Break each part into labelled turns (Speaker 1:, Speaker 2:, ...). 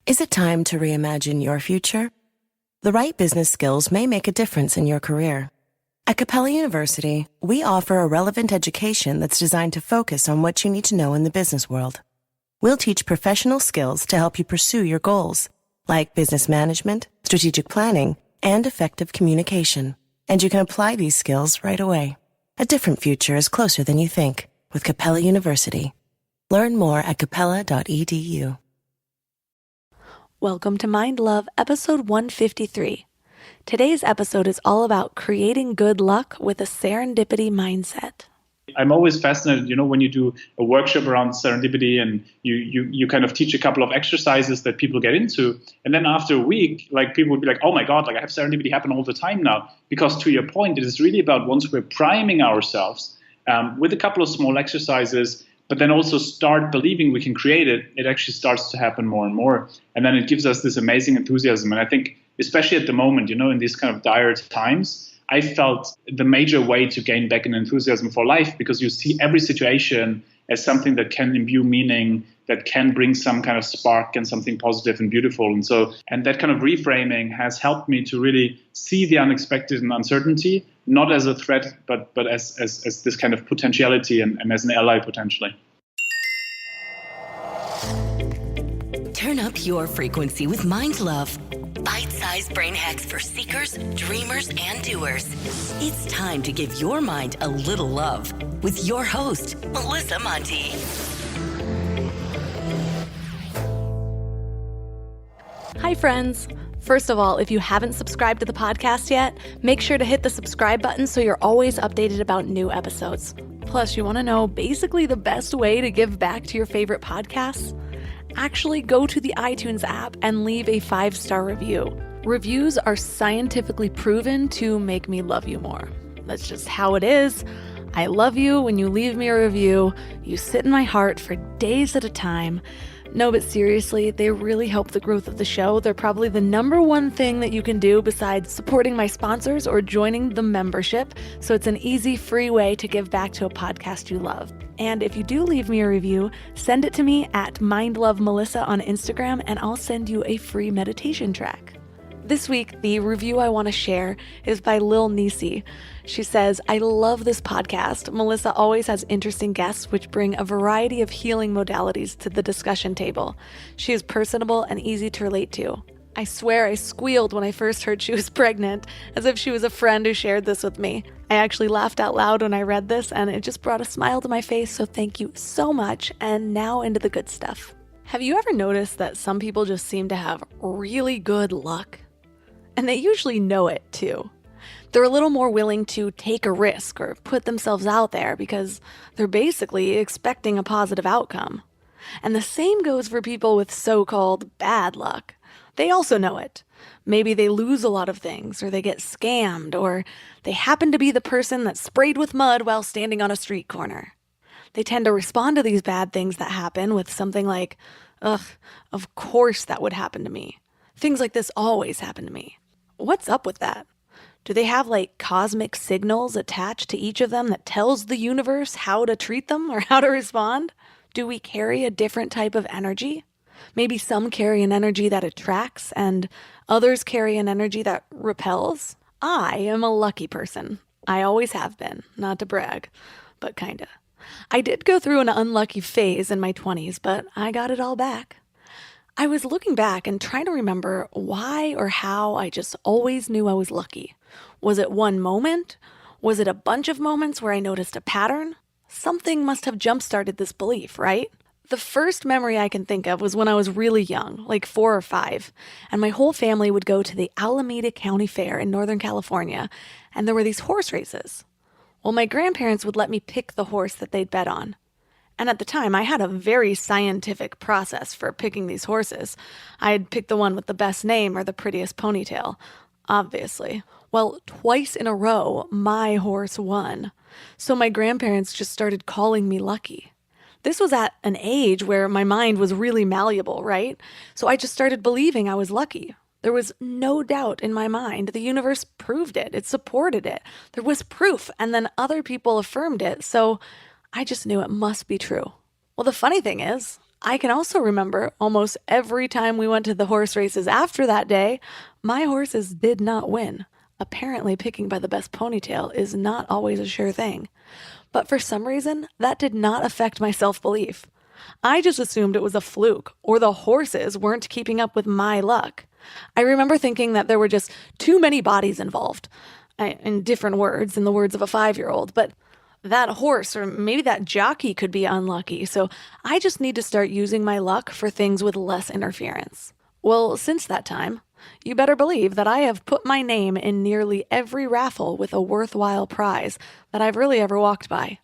Speaker 1: Is it time to reimagine your future? The right business skills may make a difference in your career. At Capella University, we offer a relevant education that's designed to focus on what you need to know in the business world. We'll teach professional skills to help you pursue your goals, like business management, strategic planning, and effective communication. And you can apply these skills right away. A different future is closer than you think with Capella University. Learn more at capella.edu.
Speaker 2: Welcome to Mind Love, episode 153. Today's episode is all about creating good luck with a serendipity mindset.
Speaker 3: I'm always fascinated, when you do a workshop around serendipity and you kind of teach a couple of exercises that people get into. And then after a week, people would be like, oh my God, I have serendipity happen all the time now. Because to your point, it is really about once we're priming ourselves with a couple of small exercises, but then also start believing we can create it, it actually starts to happen more and more. And then it gives us this amazing enthusiasm. And I think, especially at the moment, in these kind of dire times, I felt the major way to gain back an enthusiasm for life, because you see every situation as something that can imbue meaning, that can bring some kind of spark and something positive and beautiful. And that kind of reframing has helped me to really see the unexpected and uncertainty, not as a threat, but as this kind of potentiality and as an ally potentially.
Speaker 4: Turn up your frequency with Mind Love. Bite-sized brain hacks for seekers, dreamers, and doers. It's time to give your mind a little love with your host, Melissa Monti.
Speaker 2: Hi, friends. First of all, if you haven't subscribed to the podcast yet, make sure to hit the subscribe button so you're always updated about new episodes. Plus, you want to know basically the best way to give back to your favorite podcasts? Actually go to the iTunes app and leave a 5-star review. Reviews are scientifically proven to make me love you more. That's just how it is. I love you when you leave me a review. You sit in my heart for days at a time. No, but seriously, they really help the growth of the show. They're probably the number one thing that you can do besides supporting my sponsors or joining the membership. So it's an easy, free way to give back to a podcast you love. And if you do leave me a review, send it to me at MindLoveMelissa on Instagram, and I'll send you a free meditation track. This week, the review I want to share is by Lil Nisi. She says, I love this podcast. Melissa always has interesting guests which bring a variety of healing modalities to the discussion table. She is personable and easy to relate to. I swear I squealed when I first heard she was pregnant, as if she was a friend who shared this with me. I actually laughed out loud when I read this, and it just brought a smile to my face, so thank you so much. And now into the good stuff. Have you ever noticed that some people just seem to have really good luck? And they usually know it, too. They're a little more willing to take a risk or put themselves out there because they're basically expecting a positive outcome. And the same goes for people with so-called bad luck. They also know it. Maybe they lose a lot of things, or they get scammed, or they happen to be the person that's sprayed with mud while standing on a street corner. They tend to respond to these bad things that happen with something like, ugh, of course that would happen to me. Things like this always happen to me. What's up with that? Do they have cosmic signals attached to each of them that tells the universe how to treat them or how to respond? Do we carry a different type of energy? Maybe some carry an energy that attracts and others carry an energy that repels? I am a lucky person. I always have been, not to brag, but kinda. I did go through an unlucky phase in my 20s, but I got it all back. I was looking back and trying to remember why or how I just always knew I was lucky. Was it one moment? Was it a bunch of moments where I noticed a pattern? Something must have jump-started this belief, right? The first memory I can think of was when I was really young, 4 or 5, and my whole family would go to the Alameda County Fair in Northern California, and there were these horse races. Well, my grandparents would let me pick the horse that they'd bet on. And at the time, I had a very scientific process for picking these horses. I'd pick the one with the best name or the prettiest ponytail, obviously. Well, twice in a row, my horse won. So my grandparents just started calling me lucky. This was at an age where my mind was really malleable, right? So I just started believing I was lucky. There was no doubt in my mind. The universe proved it. It supported it. There was proof, and then other people affirmed it. So I just knew it must be true. Well, the funny thing is, I can also remember almost every time we went to the horse races after that day, my horses did not win. Apparently, picking by the best ponytail is not always a sure thing. But for some reason, that did not affect my self-belief. I just assumed it was a fluke, or the horses weren't keeping up with my luck. I remember thinking that there were just too many bodies involved. In different words, in the words of a 5-year-old, but that horse or maybe that jockey could be unlucky, so I just need to start using my luck for things with less interference. Well, since that time, you better believe that I have put my name in nearly every raffle with a worthwhile prize that I've really ever walked by.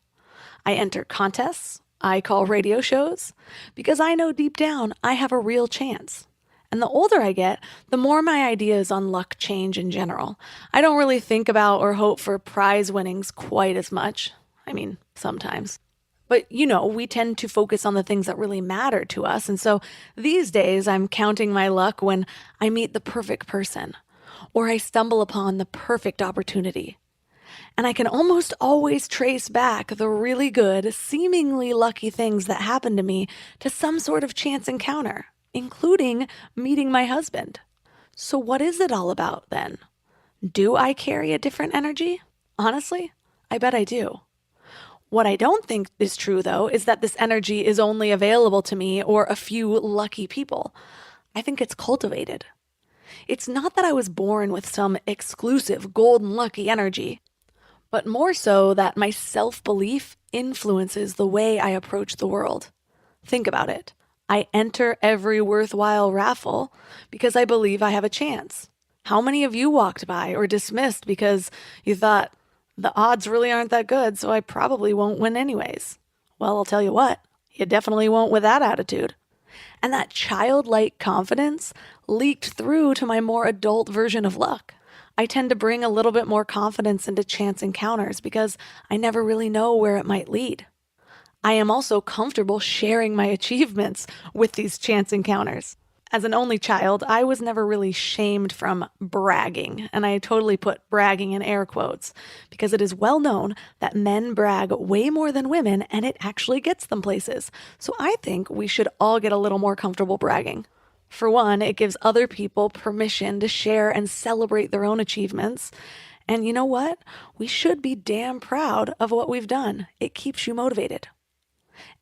Speaker 2: I enter contests, I call radio shows, because I know deep down I have a real chance. And the older I get, the more my ideas on luck change in general. I don't really think about or hope for prize winnings quite as much. I mean, sometimes. But, we tend to focus on the things that really matter to us. And so these days, I'm counting my luck when I meet the perfect person or I stumble upon the perfect opportunity. And I can almost always trace back the really good, seemingly lucky things that happened to me to some sort of chance encounter, including meeting my husband. So what is it all about then? Do I carry a different energy? Honestly, I bet I do. What I don't think is true, though, is that this energy is only available to me or a few lucky people. I think it's cultivated. It's not that I was born with some exclusive golden lucky energy, but more so that my self-belief influences the way I approach the world. Think about it. I enter every worthwhile raffle because I believe I have a chance. How many of you walked by or dismissed because you thought, the odds really aren't that good, so I probably won't win anyways? Well, I'll tell you what, you definitely won't with that attitude. And that childlike confidence leaked through to my more adult version of luck. I tend to bring a little bit more confidence into chance encounters because I never really know where it might lead. I am also comfortable sharing my achievements with these chance encounters. As an only child, I was never really shamed from bragging, and I totally put bragging in air quotes, because it is well known that men brag way more than women, and it actually gets them places. So I think we should all get a little more comfortable bragging. For one, it gives other people permission to share and celebrate their own achievements. And you know what? We should be damn proud of what we've done. It keeps you motivated.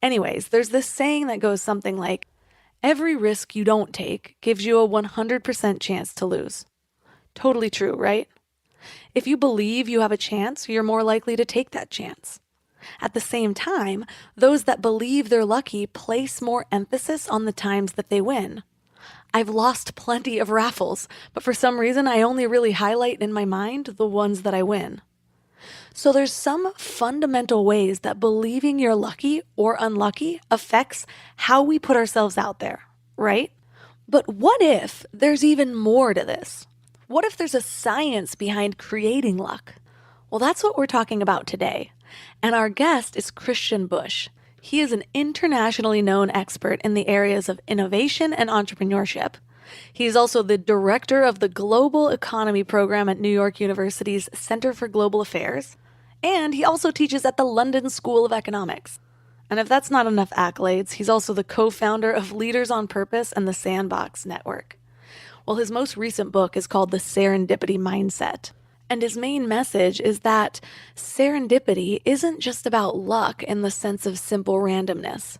Speaker 2: Anyways, there's this saying that goes something like, every risk you don't take gives you a 100% chance to lose. Totally true, right? If you believe you have a chance, you're more likely to take that chance. At the same time, those that believe they're lucky place more emphasis on the times that they win. I've lost plenty of raffles, but for some reason I only really highlight in my mind the ones that I win. So there's some fundamental ways that believing you're lucky or unlucky affects how we put ourselves out there, right? But what if there's even more to this? What if there's a science behind creating luck? Well, that's what we're talking about today. And our guest is Christian Busch. He is an internationally known expert in the areas of innovation and entrepreneurship. He's also the director of the Global Economy program at New York University's Center for Global Affairs, and he also teaches at the London School of Economics. And if that's not enough accolades, he's also the co-founder of Leaders on Purpose and the Sandbox Network. Well, his most recent book is called The Serendipity Mindset. And his main message is that serendipity isn't just about luck in the sense of simple randomness.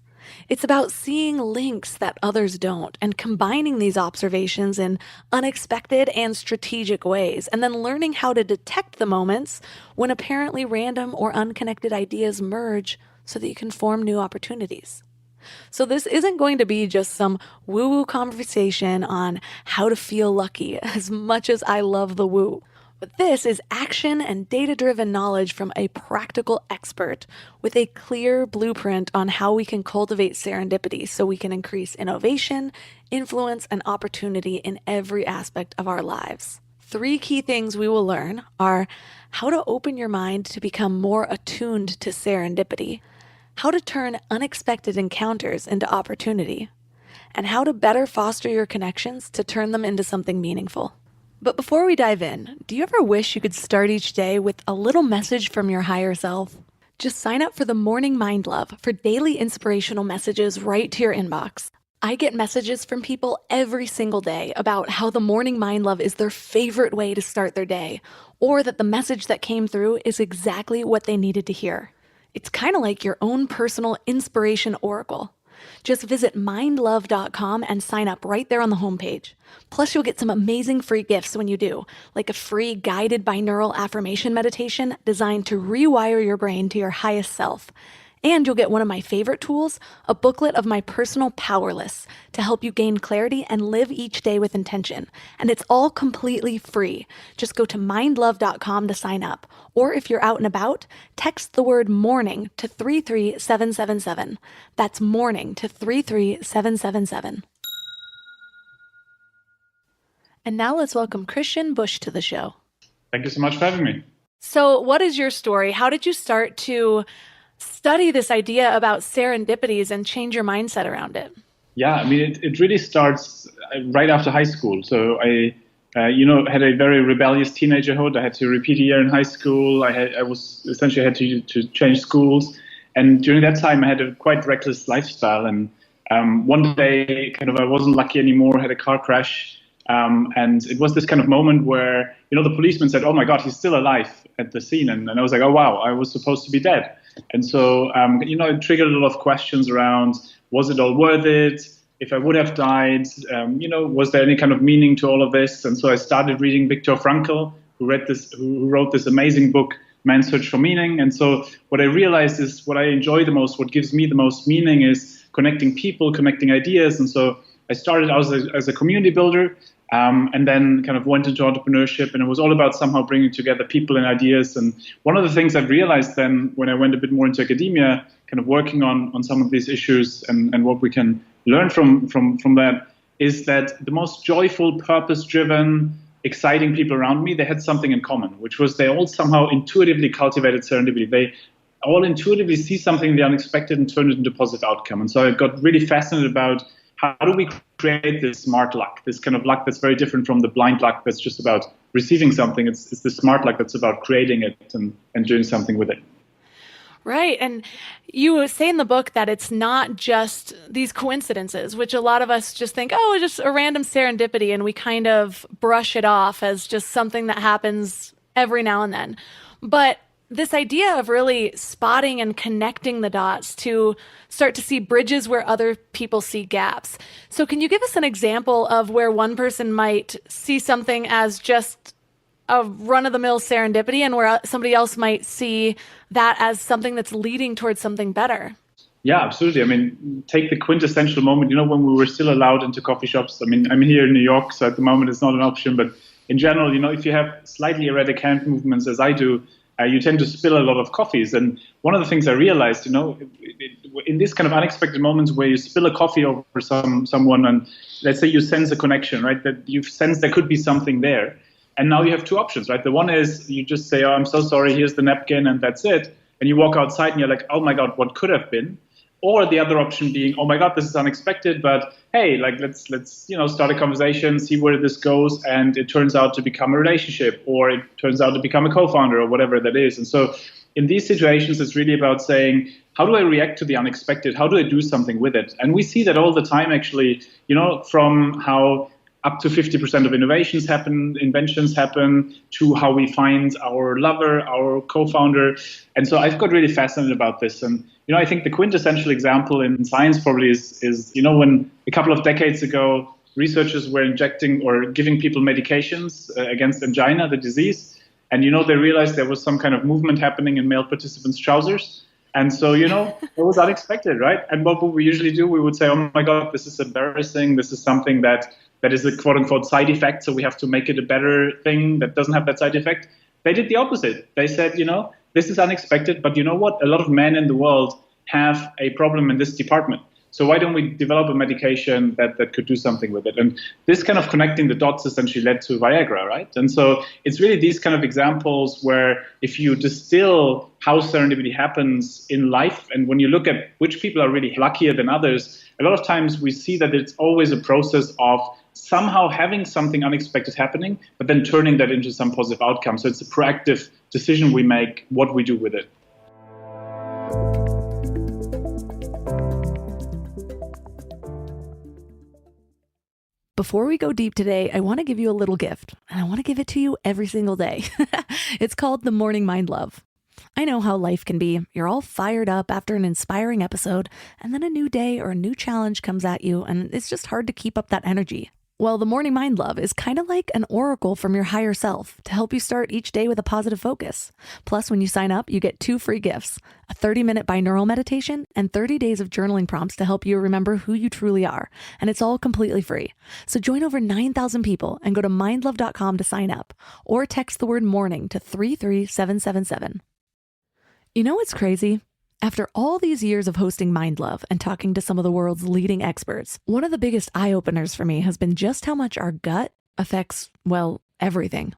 Speaker 2: It's about seeing links that others don't and combining these observations in unexpected and strategic ways, and then learning how to detect the moments when apparently random or unconnected ideas merge so that you can form new opportunities. So this isn't going to be just some woo-woo conversation on how to feel lucky, as much as I love the woo. But this is action and data-driven knowledge from a practical expert with a clear blueprint on how we can cultivate serendipity so we can increase innovation, influence, and opportunity in every aspect of our lives. 3 key things we will learn are how to open your mind to become more attuned to serendipity, how to turn unexpected encounters into opportunity, and how to better foster your connections to turn them into something meaningful. But before we dive in, do you ever wish you could start each day with a little message from your higher self? Just sign up for the Morning Mind Love for daily inspirational messages right to your inbox. I get messages from people every single day about how the Morning Mind Love is their favorite way to start their day, or that the message that came through is exactly what they needed to hear. It's kind of like your own personal inspiration oracle. Just visit mindlove.com and sign up right there on the homepage. Plus, you'll get some amazing free gifts when you do, like a free guided binaural affirmation meditation designed to rewire your brain to your highest self. And you'll get one of my favorite tools, a booklet of my personal power lists to help you gain clarity and live each day with intention. And it's all completely free. Just go to mindlove.com to sign up. Or if you're out and about, text the word morning to 33777. That's morning to 33777. And now let's welcome Christian Busch to the show.
Speaker 3: Thank you so much for having me.
Speaker 2: So what is your story? How did you start to study this idea about serendipities and change your mindset around it?
Speaker 3: Yeah, I mean, it really starts right after high school. So I had a very rebellious teenagerhood. I had to repeat a year in high school. I had to change schools. And during that time, I had a quite reckless lifestyle. And one day, I wasn't lucky anymore, had a car crash. And it was this kind of moment where, the policeman said, "Oh my God, he's still alive" at the scene. And I was like, oh, wow, I was supposed to be dead. And so, it triggered a lot of questions around, was it all worth it? If I would have died, was there any kind of meaning to all of this? And so I started reading Viktor Frankl, who wrote this amazing book, Man's Search for Meaning. And so what I realized is what I enjoy the most, what gives me the most meaning is connecting people, connecting ideas. And so I started out as a community builder. And then kind of went into entrepreneurship, and it was all about somehow bringing together people and ideas. And one of the things I've realized then when I went a bit more into academia, kind of working on some of these issues and what we can learn from that, is that the most joyful, purpose-driven, exciting people around me, they had something in common, which was they all somehow intuitively cultivated serendipity. They all intuitively see something in the unexpected and turn it into a positive outcome. And so I got really fascinated about how do we create this smart luck, this kind of luck that's very different from the blind luck that's just about receiving something. It's the smart luck that's about creating it and doing something with it.
Speaker 2: Right. And you say in the book that it's not just these coincidences, which a lot of us just think, oh, it's just a random serendipity, and we kind of brush it off as just something that happens every now and then. But this idea of really spotting and connecting the dots to start to see bridges where other people see gaps. So can you give us an example of where one person might see something as just a run-of-the-mill serendipity and where somebody else might see that as something that's leading towards something better?
Speaker 3: Yeah, absolutely. I mean, take the quintessential moment, when we were still allowed into coffee shops. I mean, I'm here in New York, so at the moment it's not an option. But in general, if you have slightly erratic hand movements, as I do, you tend to spill a lot of coffees. And one of the things I realized, in these kind of unexpected moments where you spill a coffee over someone, and let's say you sense a connection, right, that you sense there could be something there. And now you have two options, right? The one is you just say, "Oh, I'm so sorry, here's the napkin," and that's it. And you walk outside and you're like, "Oh my God, what could have been?" Or the other option being, "Oh my God, this is unexpected, but hey, let's start a conversation, see where this goes," and it turns out to become a relationship, or it turns out to become a co-founder, or whatever that is. And so in these situations, it's really about saying, how do I react to the unexpected? How do I do something with it? And we see that all the time, actually, from how up to 50% of inventions happen, to how we find our lover, our co-founder. And so I've got really fascinated about this. And, I think the quintessential example in science probably is when a couple of decades ago, researchers were injecting or giving people medications against angina, the disease. And, they realized there was some kind of movement happening in male participants' trousers. And so, it was unexpected, right? And what we usually do, we would say, "Oh my God, this is embarrassing. This is something that is a quote unquote side effect. So we have to make it a better thing that doesn't have that side effect." They did the opposite. They said, this is unexpected, but you know what? A lot of men in the world have a problem in this department. So why don't we develop a medication that could do something with it? And this kind of connecting the dots essentially led to Viagra, right? And so it's really these kind of examples where if you distill how serendipity happens in life, and when you look at which people are really luckier than others, a lot of times we see that it's always a process of somehow having something unexpected happening, but then turning that into some positive outcome. So it's a proactive decision we make, what we do with it.
Speaker 2: Before we go deep today, I want to give you a little gift, and I want to give it to you every single day. It's called the Morning Mind Love. I know how life can be. You're all fired up after an inspiring episode, and then a new day or a new challenge comes at you, and it's just hard to keep up that energy. Well, the Morning Mind Love is kind of like an oracle from your higher self to help you start each day with a positive focus. Plus, when you sign up, you get 2 free gifts, a 30-minute binaural meditation and 30 days of journaling prompts to help you remember who you truly are. And it's all completely free. So join over 9,000 people and go to mindlove.com to sign up or text the word morning to 33777. You know what's crazy? After all these years of hosting Mind Love and talking to some of the world's leading experts, one of the biggest eye-openers for me has been just how much our gut affects, well, everything.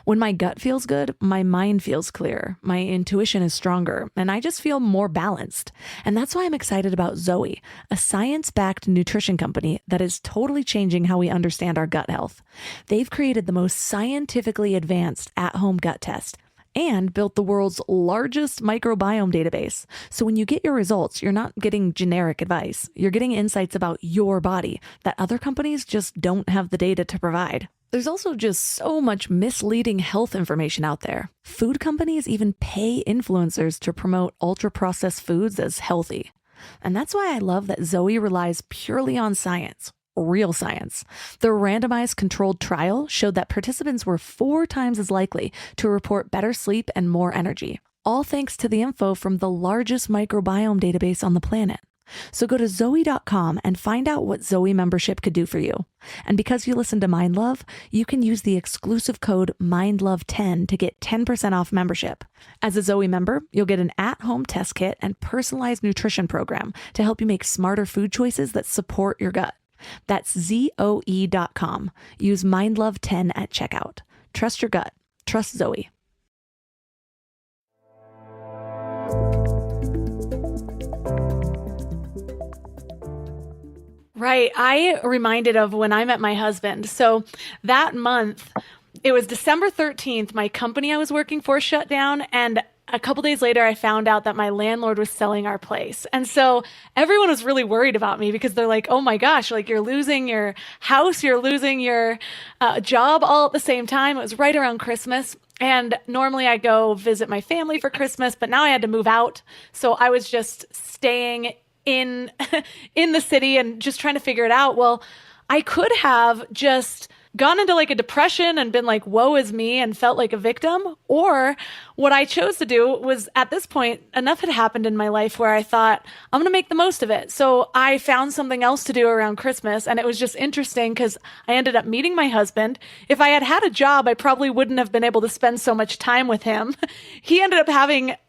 Speaker 2: When my gut feels good, my mind feels clearer, my intuition is stronger, and I just feel more balanced. And that's why I'm excited about Zoe, a science-backed nutrition company that is totally changing how we understand our gut health. They've created the most scientifically advanced at-home gut test and built the world's largest microbiome database. So when you get your results, you're not getting generic advice. You're getting insights about your body that other companies just don't have the data to provide. There's also just so much misleading health information out there. Food companies even pay influencers to promote ultra-processed foods as healthy. And that's why I love that Zoe relies purely on science. Real science. The randomized controlled trial showed that participants were 4 times as likely to report better sleep and more energy, all thanks to the info from the largest microbiome database on the planet. So go to Zoe.com and find out what Zoe membership could do for you. And because you listen to Mind Love, you can use the exclusive code MINDLOVE10 to get 10% off membership. As a Zoe member, you'll get an at-home test kit and personalized nutrition program to help you make smarter food choices that support your gut. That's Zoe.com. Use MindLove10 at checkout. Trust your gut. Trust Zoe. Right. I reminded of when I met my husband. So that month, it was December 13th, my company I was working for shut down, and a couple days later, I found out that my landlord was selling our place. And so everyone was really worried about me because they're like, oh my gosh, like you're losing your house, you're losing your job all at the same time. It was right around Christmas. And normally I go visit my family for Christmas, but now I had to move out. So I was just staying in the city and just trying to figure it out. Well, I could have just gone into like a depression and been like, woe is me, and felt like a victim. Or what I chose to do was, at this point, enough had happened in my life where I thought, I'm going to make the most of it. So I found something else to do around Christmas. And it was just interesting because I ended up meeting my husband. If I had had a job, I probably wouldn't have been able to spend so much time with him. He ended up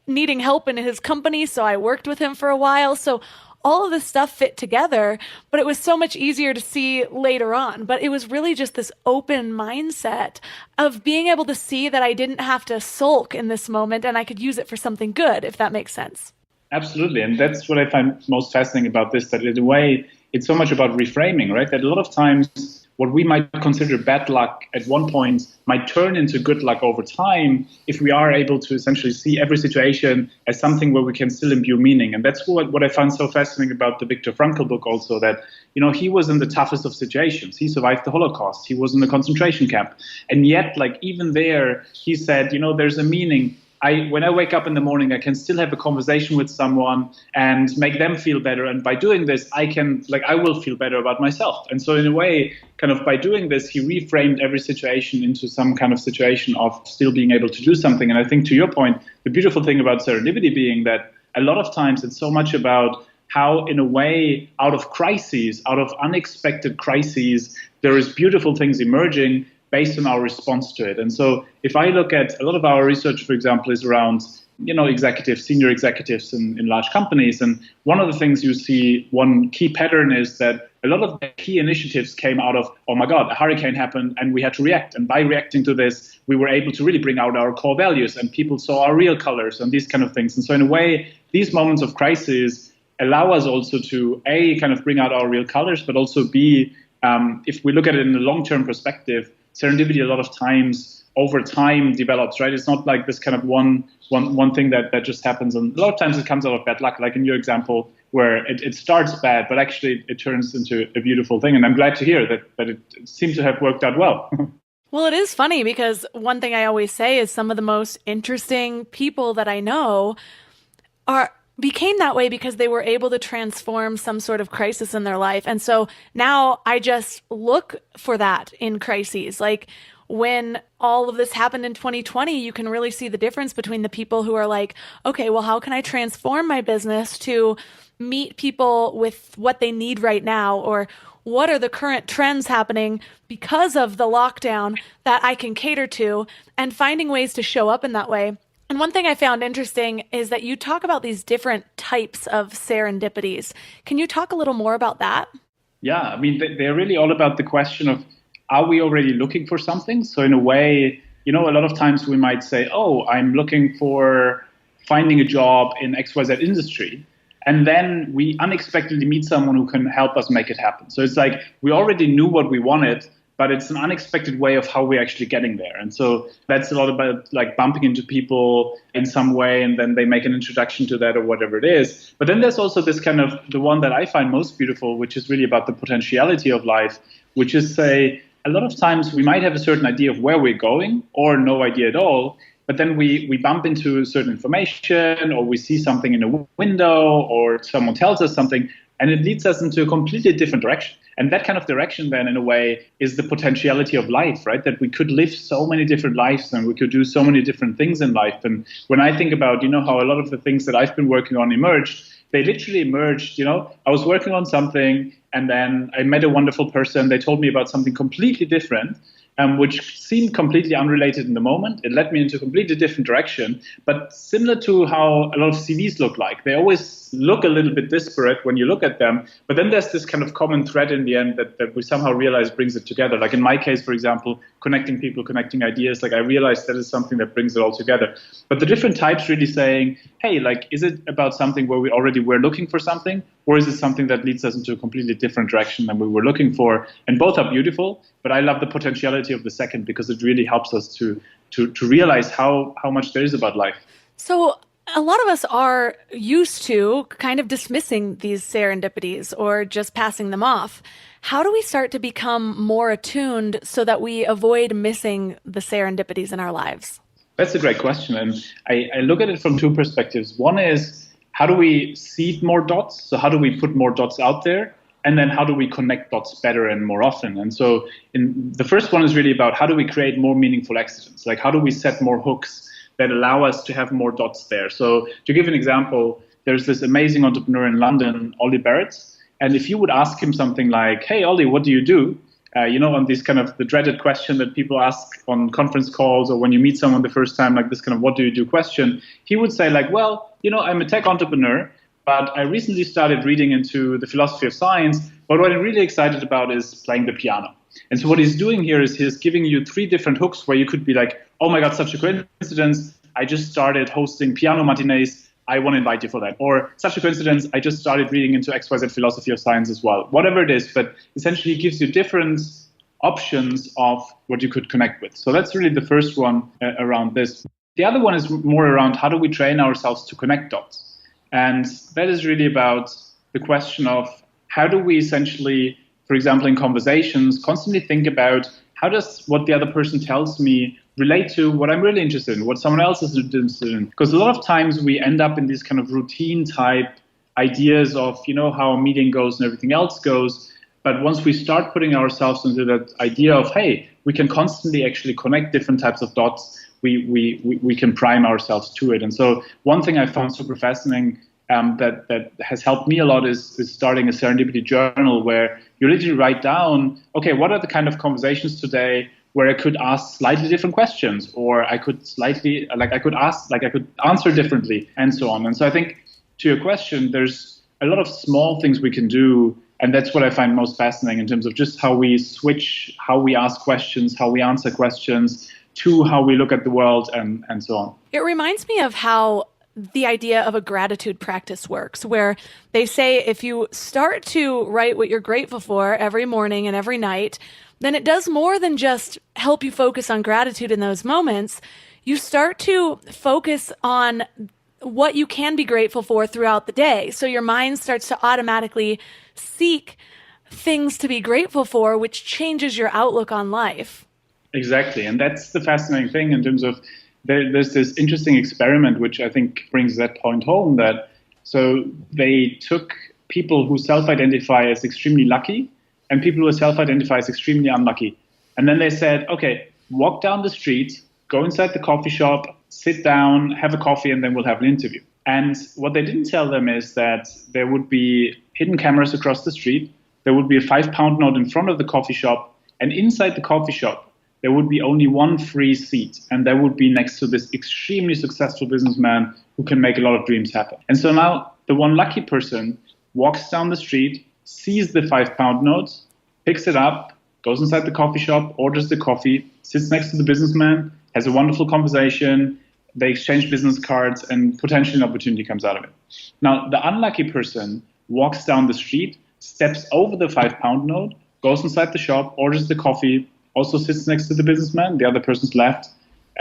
Speaker 2: needing help in his company. So I worked with him for a while. So all of this stuff fit together, but it was so much easier to see later on. But it was really just this open mindset of being able to see that I didn't have to sulk in this moment and I could use it for something good, if that makes sense.
Speaker 3: Absolutely. And that's what I find most fascinating about this, that in a way, it's so much about reframing, right? That a lot of times what we might consider bad luck at one point might turn into good luck over time if we are able to essentially see every situation as something where we can still imbue meaning. And that's what I find so fascinating about the Viktor Frankl book also, that, you know, he was in the toughest of situations. He survived the Holocaust. He was in a concentration camp. And yet, like, even there, he said, you know, there's a meaning. When I wake up in the morning, I can still have a conversation with someone and make them feel better. And by doing this, I will feel better about myself. And so in a way, kind of by doing this, he reframed every situation into some kind of situation of still being able to do something. And I think, to your point, the beautiful thing about serendipity being that a lot of times it's so much about how, in a way, out of crises, out of unexpected crises, there is beautiful things emerging based on our response to it. And so if I look at a lot of our research, for example, is around, you know, senior executives in large companies. And one of the things you see, one key pattern is that a lot of the key initiatives came out of, oh my God, a hurricane happened and we had to react. And by reacting to this, we were able to really bring out our core values and people saw our real colors and these kind of things. And so in a way, these moments of crisis allow us also to, A, kind of bring out our real colors, but also B, if we look at it in a long-term perspective, serendipity a lot of times over time develops, right? It's not like this kind of one thing that just happens. And a lot of times it comes out of bad luck, like in your example, where it starts bad, but actually it turns into a beautiful thing. And I'm glad to hear that it seemed to have worked out well.
Speaker 2: Well, it is funny because one thing I always say is some of the most interesting people that I know became that way because they were able to transform some sort of crisis in their life. And so now I just look for that in crises. Like when all of this happened in 2020, you can really see the difference between the people who are like, okay, well, how can I transform my business to meet people with what they need right now? Or what are the current trends happening because of the lockdown that I can cater to, and finding ways to show up in that way. And one thing I found interesting is that you talk about these different types of serendipities. Can you talk a little more about that?
Speaker 3: Yeah, I mean, they're really all about the question of, are we already looking for something? So in a way, a lot of times we might say, oh, I'm looking for finding a job in XYZ industry. And then we unexpectedly meet someone who can help us make it happen. So it's like we already knew what we wanted, but it's an unexpected way of how we're actually getting there. And so that's a lot about like bumping into people in some way, and then they make an introduction to that or whatever it is. But then there's also this kind of the one that I find most beautiful, which is really about the potentiality of life, which is, say, a lot of times we might have a certain idea of where we're going or no idea at all. But then we bump into certain information, or we see something in a window, or someone tells us something, and it leads us into a completely different direction. And that kind of direction then, in a way, is the potentiality of life, right? That we could live so many different lives and we could do so many different things in life. And when I think about, how a lot of the things that I've been working on emerged, they literally emerged, I was working on something and then I met a wonderful person. They told me about something completely different. Which seemed completely unrelated in the moment. It led me into a completely different direction, but similar to how a lot of CVs look like. They always look a little bit disparate when you look at them, but then there's this kind of common thread in the end that we somehow realize brings it together. Like in my case, for example, connecting people, connecting ideas, like I realized that is something that brings it all together. But the different types really saying, hey, like, is it about something where we already were looking for something? Or is it something that leads us into a completely different direction than we were looking for? And both are beautiful, but I love the potentiality of the second because it really helps us to realize how much there is about life.
Speaker 2: So a lot of us are used to kind of dismissing these serendipities or just passing them off. How do we start to become more attuned so that we avoid missing the serendipities in our lives?
Speaker 3: That's a great question. And I look at it from two perspectives. One is, how do we seed more dots? So how do we put more dots out there? And then how do we connect dots better and more often? And so the first one is really about how do we create more meaningful accidents? Like how do we set more hooks that allow us to have more dots there? So to give an example, there's this amazing entrepreneur in London, Ollie Barrett. And if you would ask him something like, hey, Ollie, what do you do? On this kind of the dreaded question that people ask on conference calls or when you meet someone the first time, like this kind of what do you do question, he would say like, well, I'm a tech entrepreneur, but I recently started reading into the philosophy of science. But what I'm really excited about is playing the piano. And so what he's doing here is he's giving you three different hooks where you could be like, oh my God, such a coincidence. I just started hosting piano matinees. I want to invite you for that. Or such a coincidence, I just started reading into XYZ philosophy of science as well. Whatever it is, but essentially it gives you different options of what you could connect with. So that's really the first one around this. The other one is more around how do we train ourselves to connect dots? And that is really about the question of how do we essentially, for example, in conversations, constantly think about how does what the other person tells me relate to what I'm really interested in, what someone else is interested in. Because a lot of times we end up in these kind of routine type ideas of, how a meeting goes and everything else goes. But once we start putting ourselves into that idea of, hey, we can constantly actually connect different types of dots, we can prime ourselves to it. And so one thing I found super fascinating that has helped me a lot is starting a serendipity journal where you literally write down, okay, what are the kind of conversations today where I could ask slightly different questions, or I could answer differently, and so on. And so I think to your question, there's a lot of small things we can do, and that's what I find most fascinating in terms of just how we switch, how we ask questions, how we answer questions, to how we look at the world, and so on.
Speaker 2: It reminds me of how the idea of a gratitude practice works, where they say if you start to write what you're grateful for every morning and every night, then it does more than just help you focus on gratitude in those moments. You start to focus on what you can be grateful for throughout the day. So your mind starts to automatically seek things to be grateful for, which changes your outlook on life.
Speaker 3: Exactly. And that's the fascinating thing in terms of there's this interesting experiment, which I think brings that point home, that so they took people who self-identify as extremely lucky and people who self-identify as extremely unlucky. And then they said, okay, walk down the street, go inside the coffee shop, sit down, have a coffee, and then we'll have an interview. And what they didn't tell them is that there would be hidden cameras across the street. There would be a 5-pound note in front of the coffee shop. And inside the coffee shop, there would be only one free seat. And that would be next to this extremely successful businessman who can make a lot of dreams happen. And so now the one lucky person walks down the street, sees the 5-pound note, picks it up, goes inside the coffee shop, orders the coffee, sits next to the businessman, has a wonderful conversation, they exchange business cards, and potentially an opportunity comes out of it. Now, the unlucky person walks down the street, steps over the 5-pound note, goes inside the shop, orders the coffee, also sits next to the businessman, the other person's left,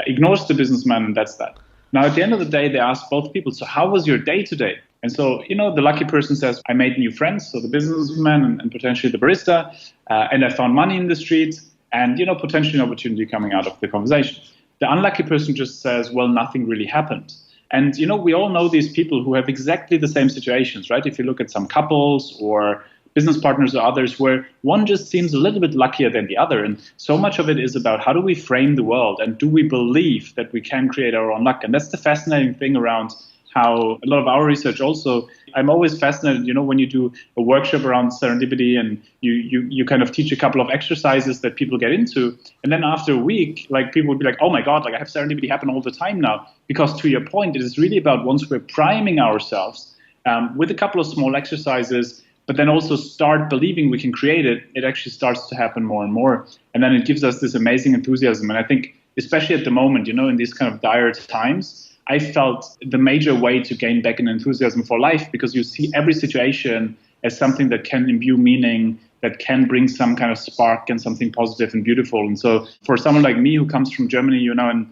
Speaker 3: ignores the businessman, and that's that. Now, at the end of the day, they ask both people, so how was your day today? And so, the lucky person says, I made new friends, so the businessman and potentially the barista, and I found money in the street, and, potentially an opportunity coming out of the conversation. The unlucky person just says, well, nothing really happened. And, we all know these people who have exactly the same situations, right? If you look at some couples or business partners or others where one just seems a little bit luckier than the other. And so much of it is about how do we frame the world and do we believe that we can create our own luck? And that's the fascinating thing around how a lot of our research also, I'm always fascinated, when you do a workshop around serendipity and you kind of teach a couple of exercises that people get into. And then after a week, people would be like, oh my God, I have serendipity happen all the time now. Because to your point, it is really about once we're priming ourselves with a couple of small exercises, but then also start believing we can create it, it actually starts to happen more and more. And then it gives us this amazing enthusiasm. And I think, especially at the moment, in these kind of dire times, I felt the major way to gain back an enthusiasm for life, because you see every situation as something that can imbue meaning, that can bring some kind of spark and something positive and beautiful. And so for someone like me who comes from Germany, and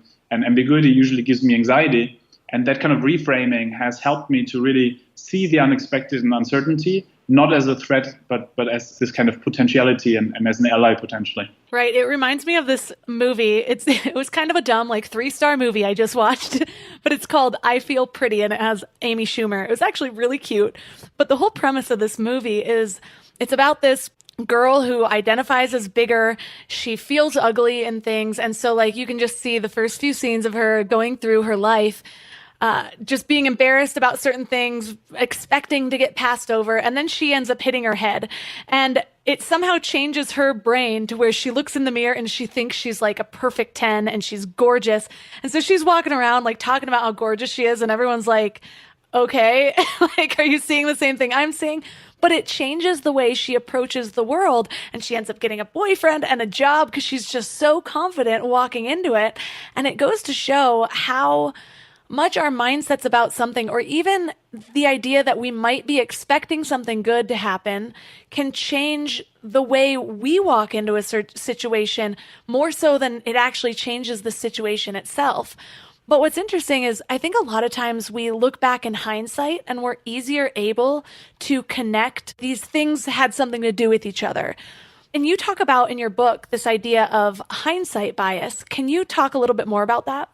Speaker 3: ambiguity usually gives me anxiety, and that kind of reframing has helped me to really see the unexpected and uncertainty, not as a threat, but as this kind of potentiality and as an ally potentially.
Speaker 2: Right. It reminds me of this movie. It was kind of a dumb, 3-star movie I just watched, but it's called I Feel Pretty, and it has Amy Schumer. It was actually really cute. But the whole premise of this movie is it's about this girl who identifies as bigger. She feels ugly and things. And so you can just see the first few scenes of her going through her life, just being embarrassed about certain things, expecting to get passed over, and then she ends up hitting her head. And it somehow changes her brain to where she looks in the mirror and she thinks she's a perfect 10 and she's gorgeous. And so she's walking around talking about how gorgeous she is, and everyone's like, okay, are you seeing the same thing I'm seeing? But it changes the way she approaches the world, and she ends up getting a boyfriend and a job because she's just so confident walking into it. And it goes to show how much our mindset's about something, or even the idea that we might be expecting something good to happen, can change the way we walk into a situation more so than it actually changes the situation itself. But what's interesting is I think a lot of times we look back in hindsight and we're easier able to connect these things had something to do with each other. And you talk about in your book this idea of hindsight bias. Can you talk a little bit more about that?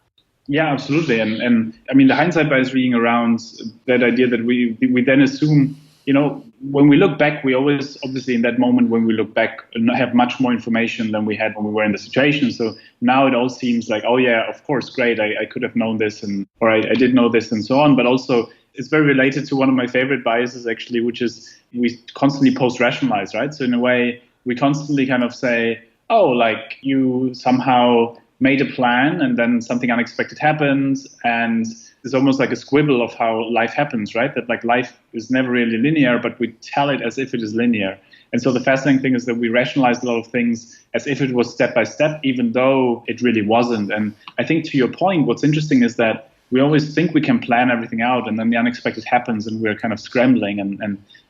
Speaker 3: Yeah, absolutely. And I mean, the hindsight bias reading around that idea that we then assume, when we look back, we always, obviously in that moment when we look back, have much more information than we had when we were in the situation. So now it all seems like, oh yeah, of course, great. I could have known this or I did know this and so on. But also it's very related to one of my favorite biases actually, which is we constantly post-rationalize, right? So in a way, we constantly kind of say, oh, you somehow made a plan and then something unexpected happens, and it's almost like a squibble of how life happens, right? That life is never really linear, but we tell it as if it is linear. And so the fascinating thing is that we rationalize a lot of things as if it was step by step, even though it really wasn't. And I think to your point, what's interesting is that we always think we can plan everything out, and then the unexpected happens, and we're kind of scrambling, and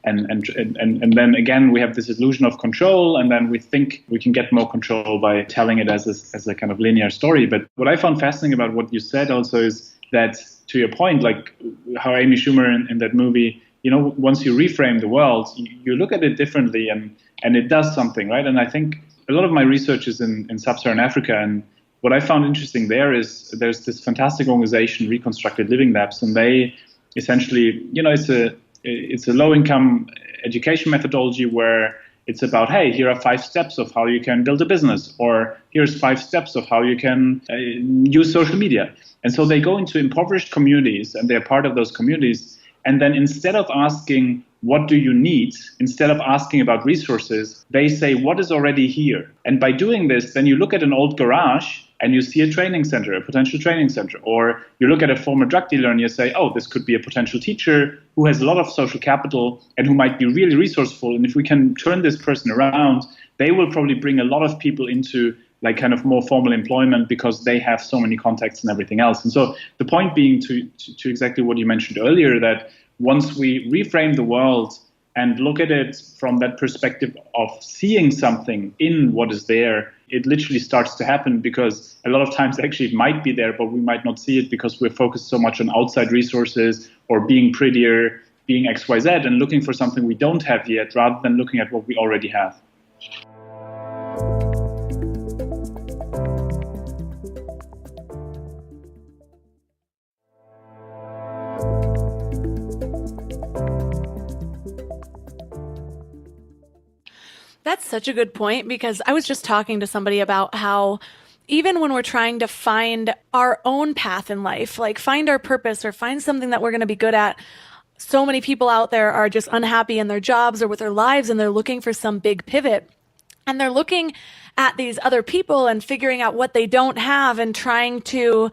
Speaker 3: then again we have this illusion of control, and then we think we can get more control by telling it as a kind of linear story. But what I found fascinating about what you said also is that, to your point, like how Amy Schumer in that movie, once you reframe the world, you look at it differently, and it does something, right? And I think a lot of my research is in sub-Saharan Africa, and what I found interesting there is there's this fantastic organization, Reconstructed Living Labs, and they essentially, it's a low-income education methodology where it's about, hey, here are 5 steps of how you can build a business, or here's 5 steps of how you can use social media. And so they go into impoverished communities, and they're part of those communities. And then instead of asking, what do you need? Instead of asking about resources, they say, what is already here? And by doing this, then you look at an old garage and you see a training center, a potential training center. Or you look at a former drug dealer and you say, oh, this could be a potential teacher who has a lot of social capital and who might be really resourceful. And if we can turn this person around, they will probably bring a lot of people into like kind of more formal employment because they have so many contacts and everything else. And so the point being to exactly what you mentioned earlier, that once we reframe the world and look at it from that perspective of seeing something in what is there, it literally starts to happen, because a lot of times actually it might be there, but we might not see it because we're focused so much on outside resources or being prettier, being XYZ, and looking for something we don't have yet rather than looking at what we already have.
Speaker 2: That's such a good point, because I was just talking to somebody about how even when we're trying to find our own path in life, like find our purpose or find something that we're going to be good at, so many people out there are just unhappy in their jobs or with their lives, and they're looking for some big pivot. And they're looking at these other people and figuring out what they don't have and trying to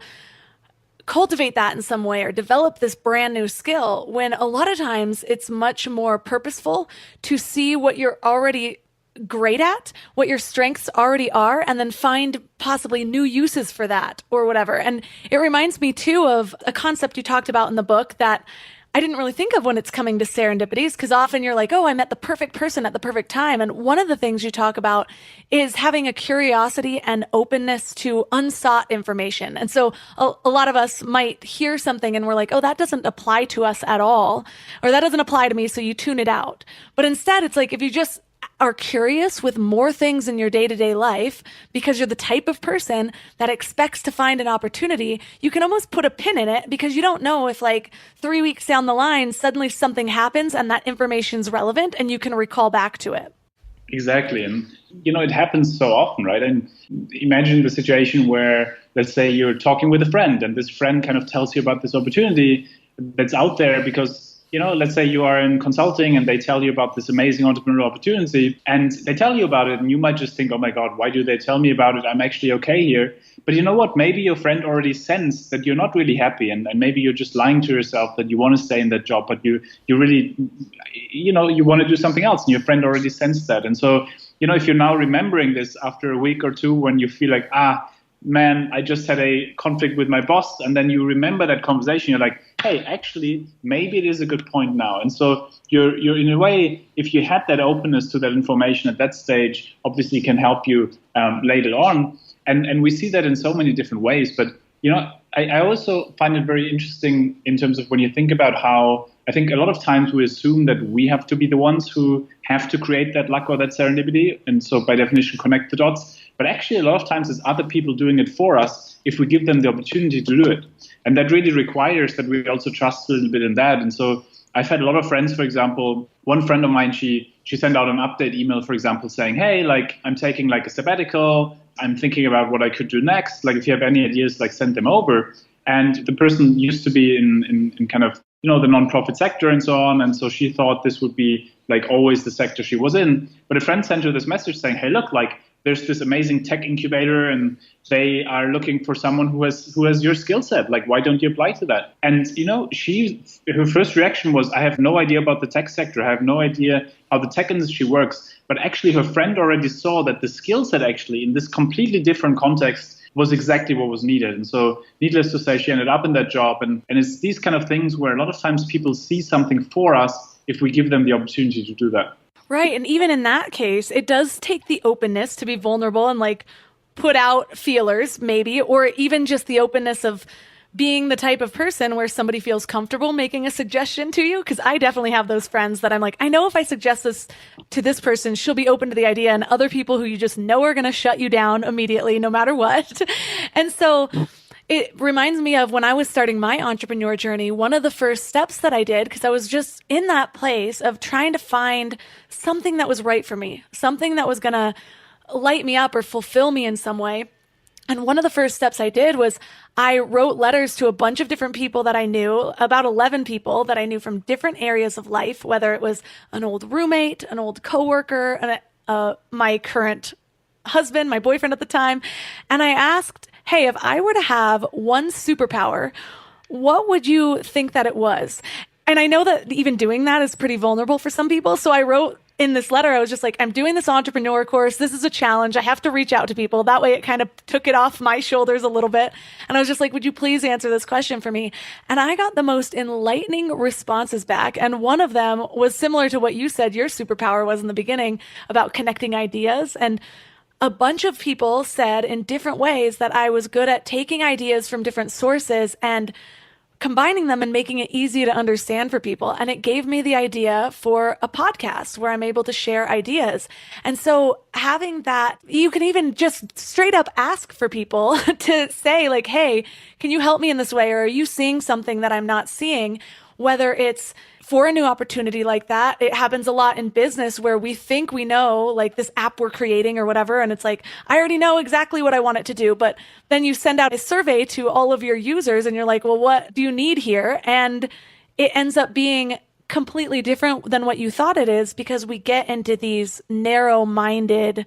Speaker 2: cultivate that in some way or develop this brand new skill, when a lot of times it's much more purposeful to see what you're already great at, what your strengths already are, and then find possibly new uses for that or whatever. And it reminds me too of a concept you talked about in the book that I didn't really think of when it's coming to serendipities, because often you're like, oh, I met the perfect person at the perfect time. And one of the things you talk about is having a curiosity and openness to unsought information. And so a lot of us might hear something and we're like, oh, that doesn't apply to us at all, or that doesn't apply to me, so you tune it out. But instead, it's like if you just are curious with more things in your day-to-day life, because you're the type of person that expects to find an opportunity, you can almost put a pin in it, because you don't know if like 3 weeks down the line, suddenly something happens and that information's relevant and you can recall back to it.
Speaker 3: Exactly. And, it happens so often, right? And imagine the situation where, let's say you're talking with a friend and this friend kind of tells you about this opportunity that's out there because, let's say you are in consulting and they tell you about this amazing entrepreneurial opportunity and they tell you about it, and you might just think, oh my God, why do they tell me about it? I'm actually okay here. But you know what? Maybe your friend already sensed that you're not really happy, and maybe you're just lying to yourself that you want to stay in that job, but you really, you want to do something else, and your friend already sensed that. And so, if you're now remembering this after a week or two when you feel like, man, I just had a conflict with my boss, and then you remember that conversation, you're like, hey, actually, maybe it is a good point now. And so you're in a way, if you had that openness to that information at that stage, obviously can help you later on. And we see that in so many different ways. But, I also find it very interesting in terms of when you think about how I think a lot of times we assume that we have to be the ones who have to create that luck or that serendipity. And so by definition, connect the dots. But actually, a lot of times it's other people doing it for us if we give them the opportunity to do it. And that really requires that we also trust a little bit in that. And so I've had a lot of friends, for example, one friend of mine, she sent out an update email, for example, saying, hey, I'm taking a sabbatical. I'm thinking about what I could do next. If you have any ideas, send them over. And the person used to be in kind of, the nonprofit sector and so on. And so she thought this would be always the sector she was in. But a friend sent her this message saying, hey, look, there's this amazing tech incubator and they are looking for someone who has your skill set. Why don't you apply to that? And, her first reaction was, I have no idea about the tech sector. I have no idea how the tech industry works. But actually her friend already saw that the skill set actually in this completely different context was exactly what was needed. And so needless to say, she ended up in that job. And it's these kind of things where a lot of times people see something for us if we give them the opportunity to do that.
Speaker 2: Right. And even in that case, it does take the openness to be vulnerable and like put out feelers maybe, or even just the openness of being the type of person where somebody feels comfortable making a suggestion to you. Because I definitely have those friends that I'm like, I know if I suggest this to this person, she'll be open to the idea, and other people who you just know are going to shut you down immediately, no matter what. And so it reminds me of when I was starting my entrepreneur journey, one of the first steps that I did, because I was just in that place of trying to find something that was right for me, something that was going to light me up or fulfill me in some way. And one of the first steps I did was I wrote letters to a bunch of different people that I knew, about 11 people that I knew from different areas of life, whether it was an old roommate, an old coworker, my current husband, my boyfriend at the time. And I asked, hey, if I were to have one superpower, what would you think that it was? And I know that even doing that is pretty vulnerable for some people. So I wrote in this letter, I was just like, I'm doing this entrepreneur course. This is a challenge. I have to reach out to people. That way it kind of took it off my shoulders a little bit. And I was just like, would you please answer this question for me? And I got the most enlightening responses back. And one of them was similar to what you said your superpower was in the beginning about connecting ideas. And a bunch of people said in different ways that I was good at taking ideas from different sources and combining them and making it easy to understand for people. And it gave me the idea for a podcast where I'm able to share ideas. And so having that, you can even just straight up ask for people to say like, hey, can you help me in this way? Or are you seeing something that I'm not seeing? Whether it's for a new opportunity like that, it happens a lot in business where we think we know like this app we're creating or whatever. And it's like, I already know exactly what I want it to do. But then you send out a survey to all of your users and you're like, well, what do you need here? And it ends up being completely different than what you thought it is, because we get into these narrow-minded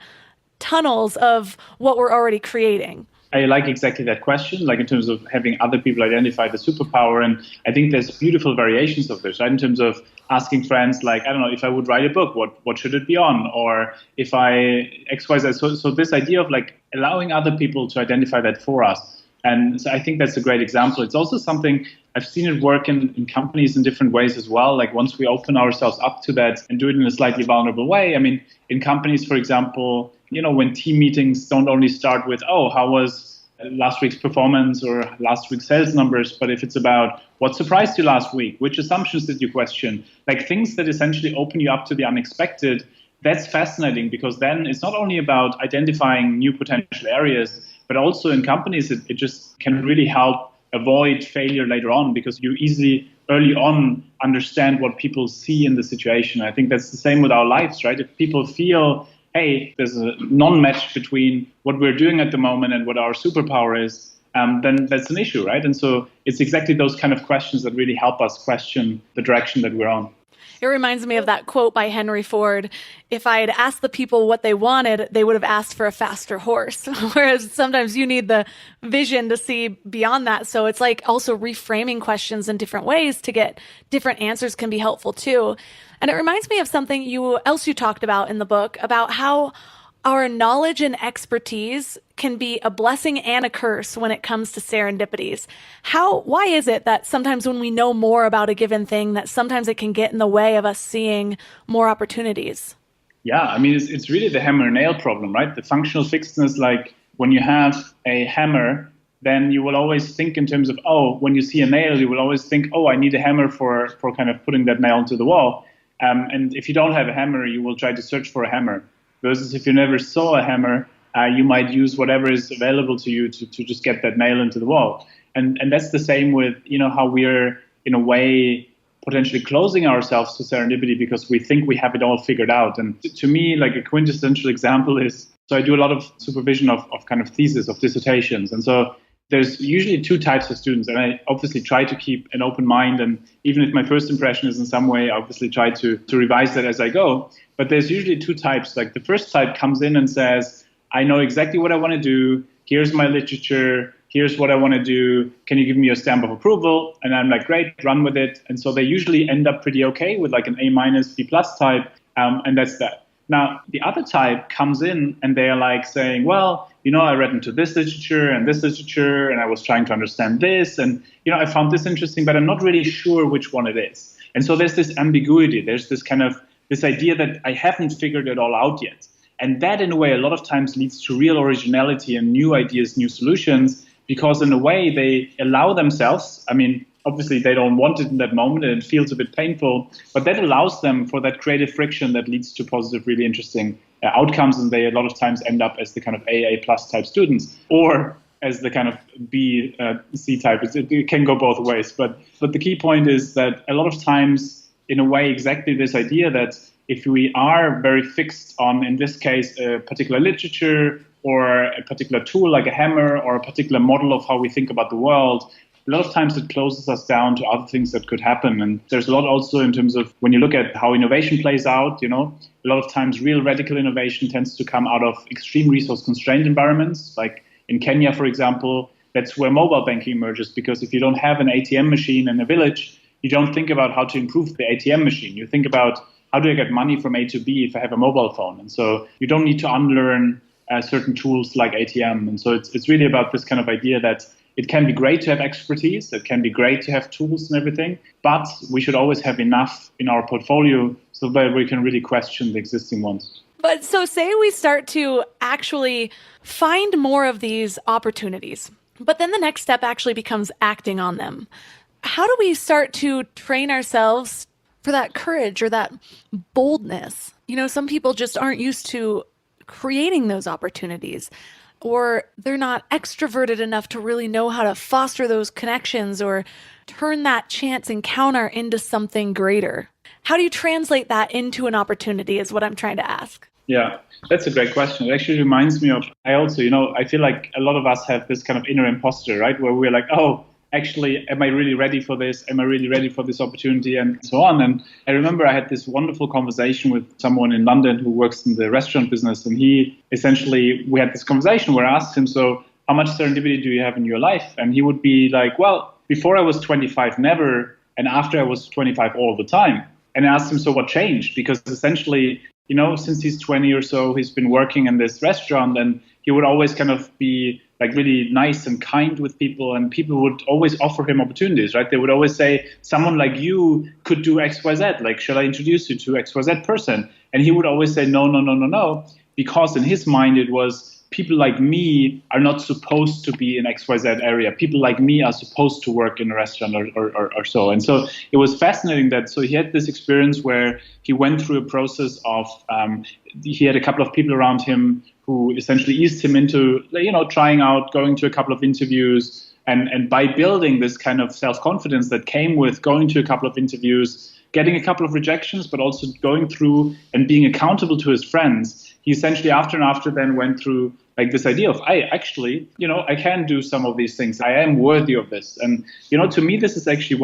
Speaker 2: tunnels of what we're already creating.
Speaker 3: I like exactly that question, like in terms of having other people identify the superpower. And I think there's beautiful variations of this, right? In terms of asking friends, like, I don't know, if I would write a book, what should it be on? Or if I X, Y, Z. So this idea of like allowing other people to identify that for us. And so I think that's a great example. It's also something I've seen it work in companies in different ways as well. Like once we open ourselves up to that and do it in a slightly vulnerable way. I mean, in companies, for example, you know, when team meetings don't only start with, oh, how was last week's performance or last week's sales numbers, but if it's about what surprised you last week, which assumptions did you question, like things that essentially open you up to the unexpected, that's fascinating, because then it's not only about identifying new potential areas, but also in companies, it just can really help avoid failure later on, because you easily early on understand what people see in the situation. I think that's the same with our lives, right? If people feel, hey, there's a non-match between what we're doing at the moment and what our superpower is, then that's an issue, right? And so it's exactly those kind of questions that really help us question the direction that we're on.
Speaker 2: It reminds me of that quote by Henry Ford. If I had asked the people what they wanted, they would have asked for a faster horse. Whereas sometimes you need the vision to see beyond that. So it's like also reframing questions in different ways to get different answers can be helpful too. And it reminds me of something else you talked about in the book about how our knowledge and expertise can be a blessing and a curse when it comes to serendipities. Why is it that sometimes when we know more about a given thing, that sometimes it can get in the way of us seeing more opportunities?
Speaker 3: Yeah, I mean, it's really the hammer and nail problem, right? The functional fixedness, like when you have a hammer, then you will always think in terms of, oh, when you see a nail, you will always think, oh, I need a hammer for kind of putting that nail into the wall. And if you don't have a hammer, you will try to search for a hammer. Versus if you never saw a hammer, you might use whatever is available to you to just get that nail into the wall. And that's the same with, you know, how we're in a way potentially closing ourselves to serendipity because we think we have it all figured out. And to me, like a quintessential example is, so I do a lot of supervision of kind of thesis, of dissertations. And so there's usually two types of students, and I obviously try to keep an open mind. And even if my first impression is in some way, I obviously try to revise that as I go. But there's usually two types. Like the first type comes in and says, I know exactly what I want to do. Here's my literature. Here's what I want to do. Can you give me a stamp of approval? And I'm like, great, run with it. And so they usually end up pretty okay with like an A-, B+ type. And that's that. Now, the other type comes in and they're like saying, well, I read into this literature, and I was trying to understand this, and, I found this interesting, but I'm not really sure which one it is. And so there's this ambiguity. There's this kind of this idea that I haven't figured it all out yet. And that, in a way, a lot of times leads to real originality and new ideas, new solutions, because in a way they allow themselves, obviously they don't want it in that moment and it feels a bit painful, but that allows them for that creative friction that leads to positive, really interesting outcomes. And they a lot of times end up as the kind of AA plus type students, or as the kind of B, C type. It can go both ways. But the key point is that a lot of times, in a way, exactly this idea that if we are very fixed on, in this case, a particular literature or a particular tool like a hammer or a particular model of how we think about the world, a lot of times it closes us down to other things that could happen. And there's a lot also in terms of when you look at how innovation plays out, a lot of times real radical innovation tends to come out of extreme resource constrained environments. Like in Kenya, for example, that's where mobile banking emerges, because if you don't have an ATM machine in a village, you don't think about how to improve the ATM machine. You think about how do I get money from A to B if I have a mobile phone? And so you don't need to unlearn certain tools like ATM. And so it's really about this kind of idea that it can be great to have expertise, it can be great to have tools and everything, but we should always have enough in our portfolio so that we can really question the existing ones.
Speaker 2: But so say we start to actually find more of these opportunities, but then the next step actually becomes acting on them. How do we start to train ourselves for that courage or that boldness? Some people just aren't used to creating those opportunities, or they're not extroverted enough to really know how to foster those connections or turn that chance encounter into something greater. How do you translate that into an opportunity is what I'm trying to ask.
Speaker 3: Yeah, that's a great question. It actually reminds me of, I feel like a lot of us have this kind of inner imposter, right? Where we're like, oh, actually, am I really ready for this? Am I really ready for this opportunity? And so on. And I remember I had this wonderful conversation with someone in London who works in the restaurant business. And we had this conversation where I asked him, so how much serendipity do you have in your life? And he would be like, well, before I was 25, never. And after I was 25, all the time. And I asked him, so what changed? Because essentially, since he's 20 or so, he's been working in this restaurant, and he would always kind of be like really nice and kind with people, and people would always offer him opportunities, right? They would always say, someone like you could do XYZ, like, shall I introduce you to XYZ person? And he would always say, no, because in his mind it was, people like me are not supposed to be in XYZ area. People like me are supposed to work in a restaurant or so. And so it was fascinating that, so he had this experience where he went through a process of, he had a couple of people around him who essentially eased him into, trying out, going to a couple of interviews. And by building this kind of self-confidence that came with going to a couple of interviews, getting a couple of rejections, but also going through and being accountable to his friends, he essentially after then went through like this idea of, I can do some of these things. I am worthy of this. And, to me, this is actually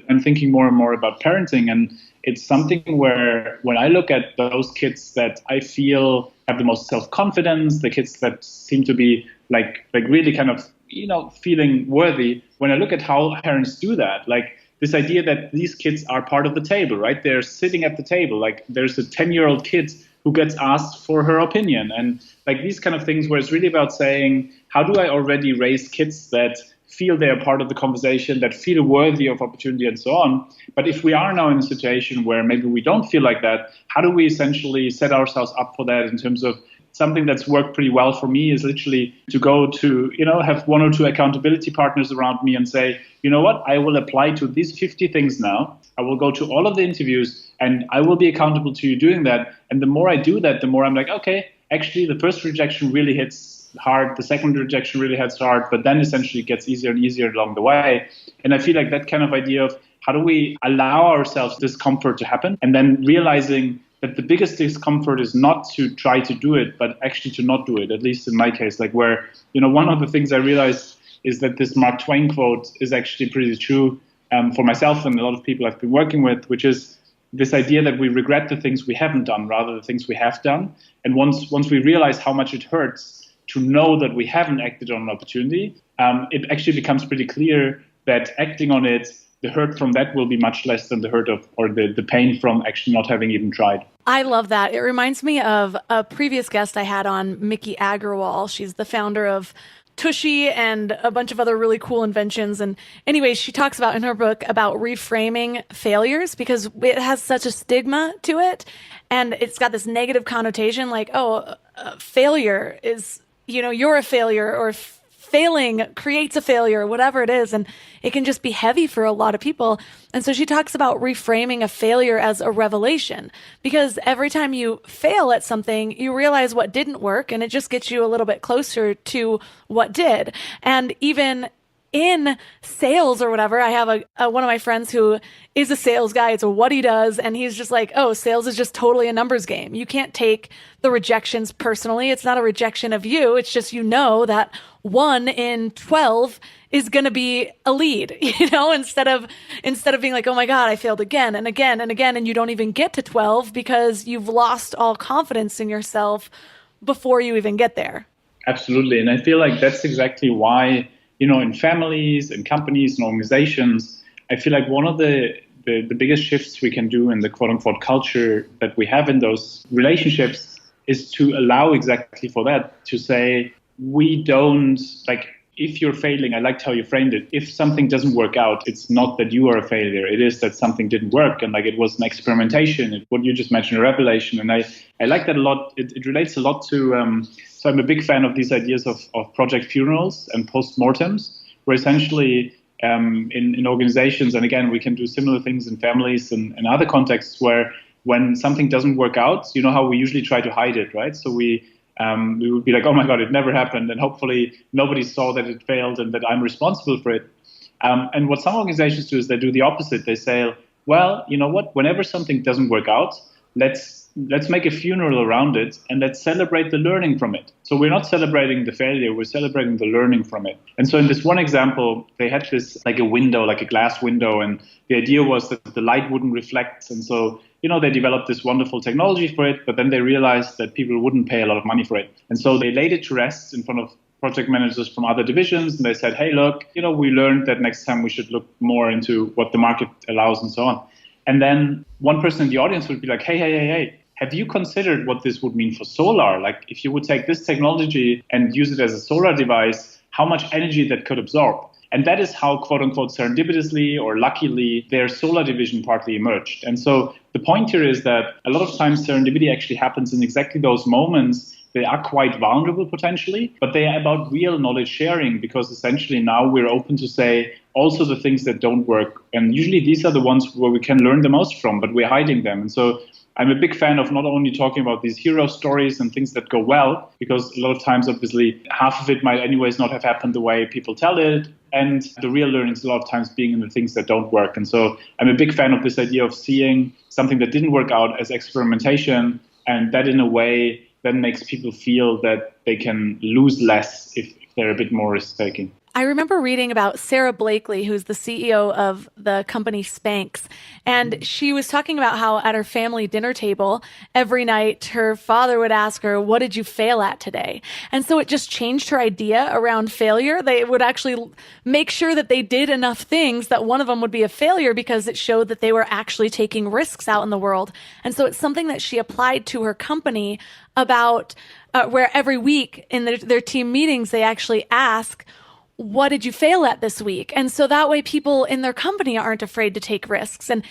Speaker 3: I'm thinking more and more about parenting. And it's something where when I look at those kids that I feel have the most self-confidence, the kids that seem to be like really kind of, feeling worthy, when I look at how parents do that, like this idea that these kids are part of the table, right? They're sitting at the table. Like there's a 10-year-old kid who gets asked for her opinion, and like these kind of things where it's really about saying, how do I already raise kids that feel they are part of the conversation, that feel worthy of opportunity and so on. But if we are now in a situation where maybe we don't feel like that, how do we essentially set ourselves up for that in terms of something that's worked pretty well for me is literally to go to, have one or two accountability partners around me and say, you know what, I will apply to these 50 things now. I will go to all of the interviews and I will be accountable to you doing that. And the more I do that, the more I'm like, okay, actually the first rejection really hits hard. The second rejection really hits hard, but then essentially it gets easier and easier along the way. And I feel like that kind of idea of how do we allow ourselves discomfort to happen, and then realizing that the biggest discomfort is not to try to do it, but actually to not do it, at least in my case, like where, one of the things I realized is that this Mark Twain quote is actually pretty true for myself and a lot of people I've been working with, which is this idea that we regret the things we haven't done rather than the things we have done. And once we realize how much it hurts to know that we haven't acted on an opportunity, it actually becomes pretty clear that acting on it the hurt from that will be much less than the hurt of, or the pain from actually not having even tried.
Speaker 2: I love that. It reminds me of a previous guest I had on, Mickey Agrawal. She's the founder of Tushy and a bunch of other really cool inventions. And anyway, she talks about in her book about reframing failures because it has such a stigma to it. And it's got this negative connotation like, failure is, you're a failure, or failing creates a failure, whatever it is. And it can just be heavy for a lot of people. And so she talks about reframing a failure as a revelation, because every time you fail at something, you realize what didn't work, and it just gets you a little bit closer to what did. And even in sales or whatever, I have one of my friends who is a sales guy. It's what he does. And he's just like, sales is just totally a numbers game. You can't take the rejections personally. It's not a rejection of you. It's just, that 1 in 12 is going to be a lead, instead of being like, oh my God, I failed again and again and again. And you don't even get to 12 because you've lost all confidence in yourself before you even get there.
Speaker 3: Absolutely. And I feel like that's exactly why, in families and companies and organizations, I feel like one of the biggest shifts we can do in the quote unquote culture that we have in those relationships is to allow exactly for that, to say, we don't, like, if you're failing, I liked how you framed it. If something doesn't work out, it's not that you are a failure. It is that something didn't work. And like, it was an experimentation. What you just mentioned, a revelation. And I like that a lot. It relates a lot to, so I'm a big fan of these ideas of project funerals and postmortems, where essentially in organizations, and again, we can do similar things in families and other contexts, where when something doesn't work out, how we usually try to hide it, right? So we would be like, oh my God, it never happened. And hopefully nobody saw that it failed and that I'm responsible for it. And what some organizations do is they do the opposite. They say, well, you know what, whenever something doesn't work out, let's make a funeral around it and let's celebrate the learning from it. So we're not celebrating the failure, we're celebrating the learning from it. And so in this one example, they had this like a window, like a glass window. And the idea was that the light wouldn't reflect. And so they developed this wonderful technology for it, but then they realized that people wouldn't pay a lot of money for it. And so they laid it to rest in front of project managers from other divisions. And they said, hey, look, we learned that next time we should look more into what the market allows and so on. And then one person in the audience would be like, hey, have you considered what this would mean for solar? Like, if you would take this technology and use it as a solar device, how much energy that could absorb? And that is how, quote unquote, serendipitously or luckily, their solar division partly emerged. And so the point here is that a lot of times serendipity actually happens in exactly those moments. They are quite vulnerable potentially, but they are about real knowledge sharing, because essentially now we're open to say also the things that don't work. And usually these are the ones where we can learn the most from, but we're hiding them. And so I'm a big fan of not only talking about these hero stories and things that go well, because a lot of times, obviously, half of it might anyways not have happened the way people tell it. And the real learnings a lot of times being in the things that don't work. And so I'm a big fan of this idea of seeing something that didn't work out as experimentation. And that in a way then makes people feel that they can lose less if they're a bit more risk-taking.
Speaker 2: I remember reading about Sarah Blakely, who's the CEO of the company Spanx, and she was talking about how at her family dinner table, every night her father would ask her, what did you fail at today? And so it just changed her idea around failure. They would actually make sure that they did enough things that one of them would be a failure, because it showed that they were actually taking risks out in the world. And so it's something that she applied to her company about where every week in their team meetings, they actually ask, what did you fail at this week? And so that way people in their company aren't afraid to take risks. And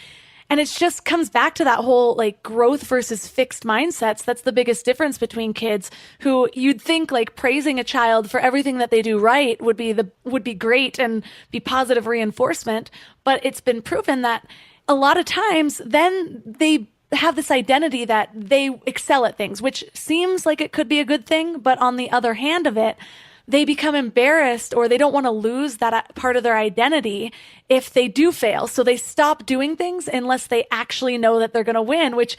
Speaker 2: it just comes back to that whole like growth versus fixed mindsets. That's the biggest difference between kids, who you'd think like praising a child for everything that they do right would be great and be positive reinforcement. But it's been proven that a lot of times then they have this identity that they excel at things, which seems like it could be a good thing. But on the other hand of it, they become embarrassed, or they don't want to lose that part of their identity if they do fail. So they stop doing things unless they actually know that they're going to win, which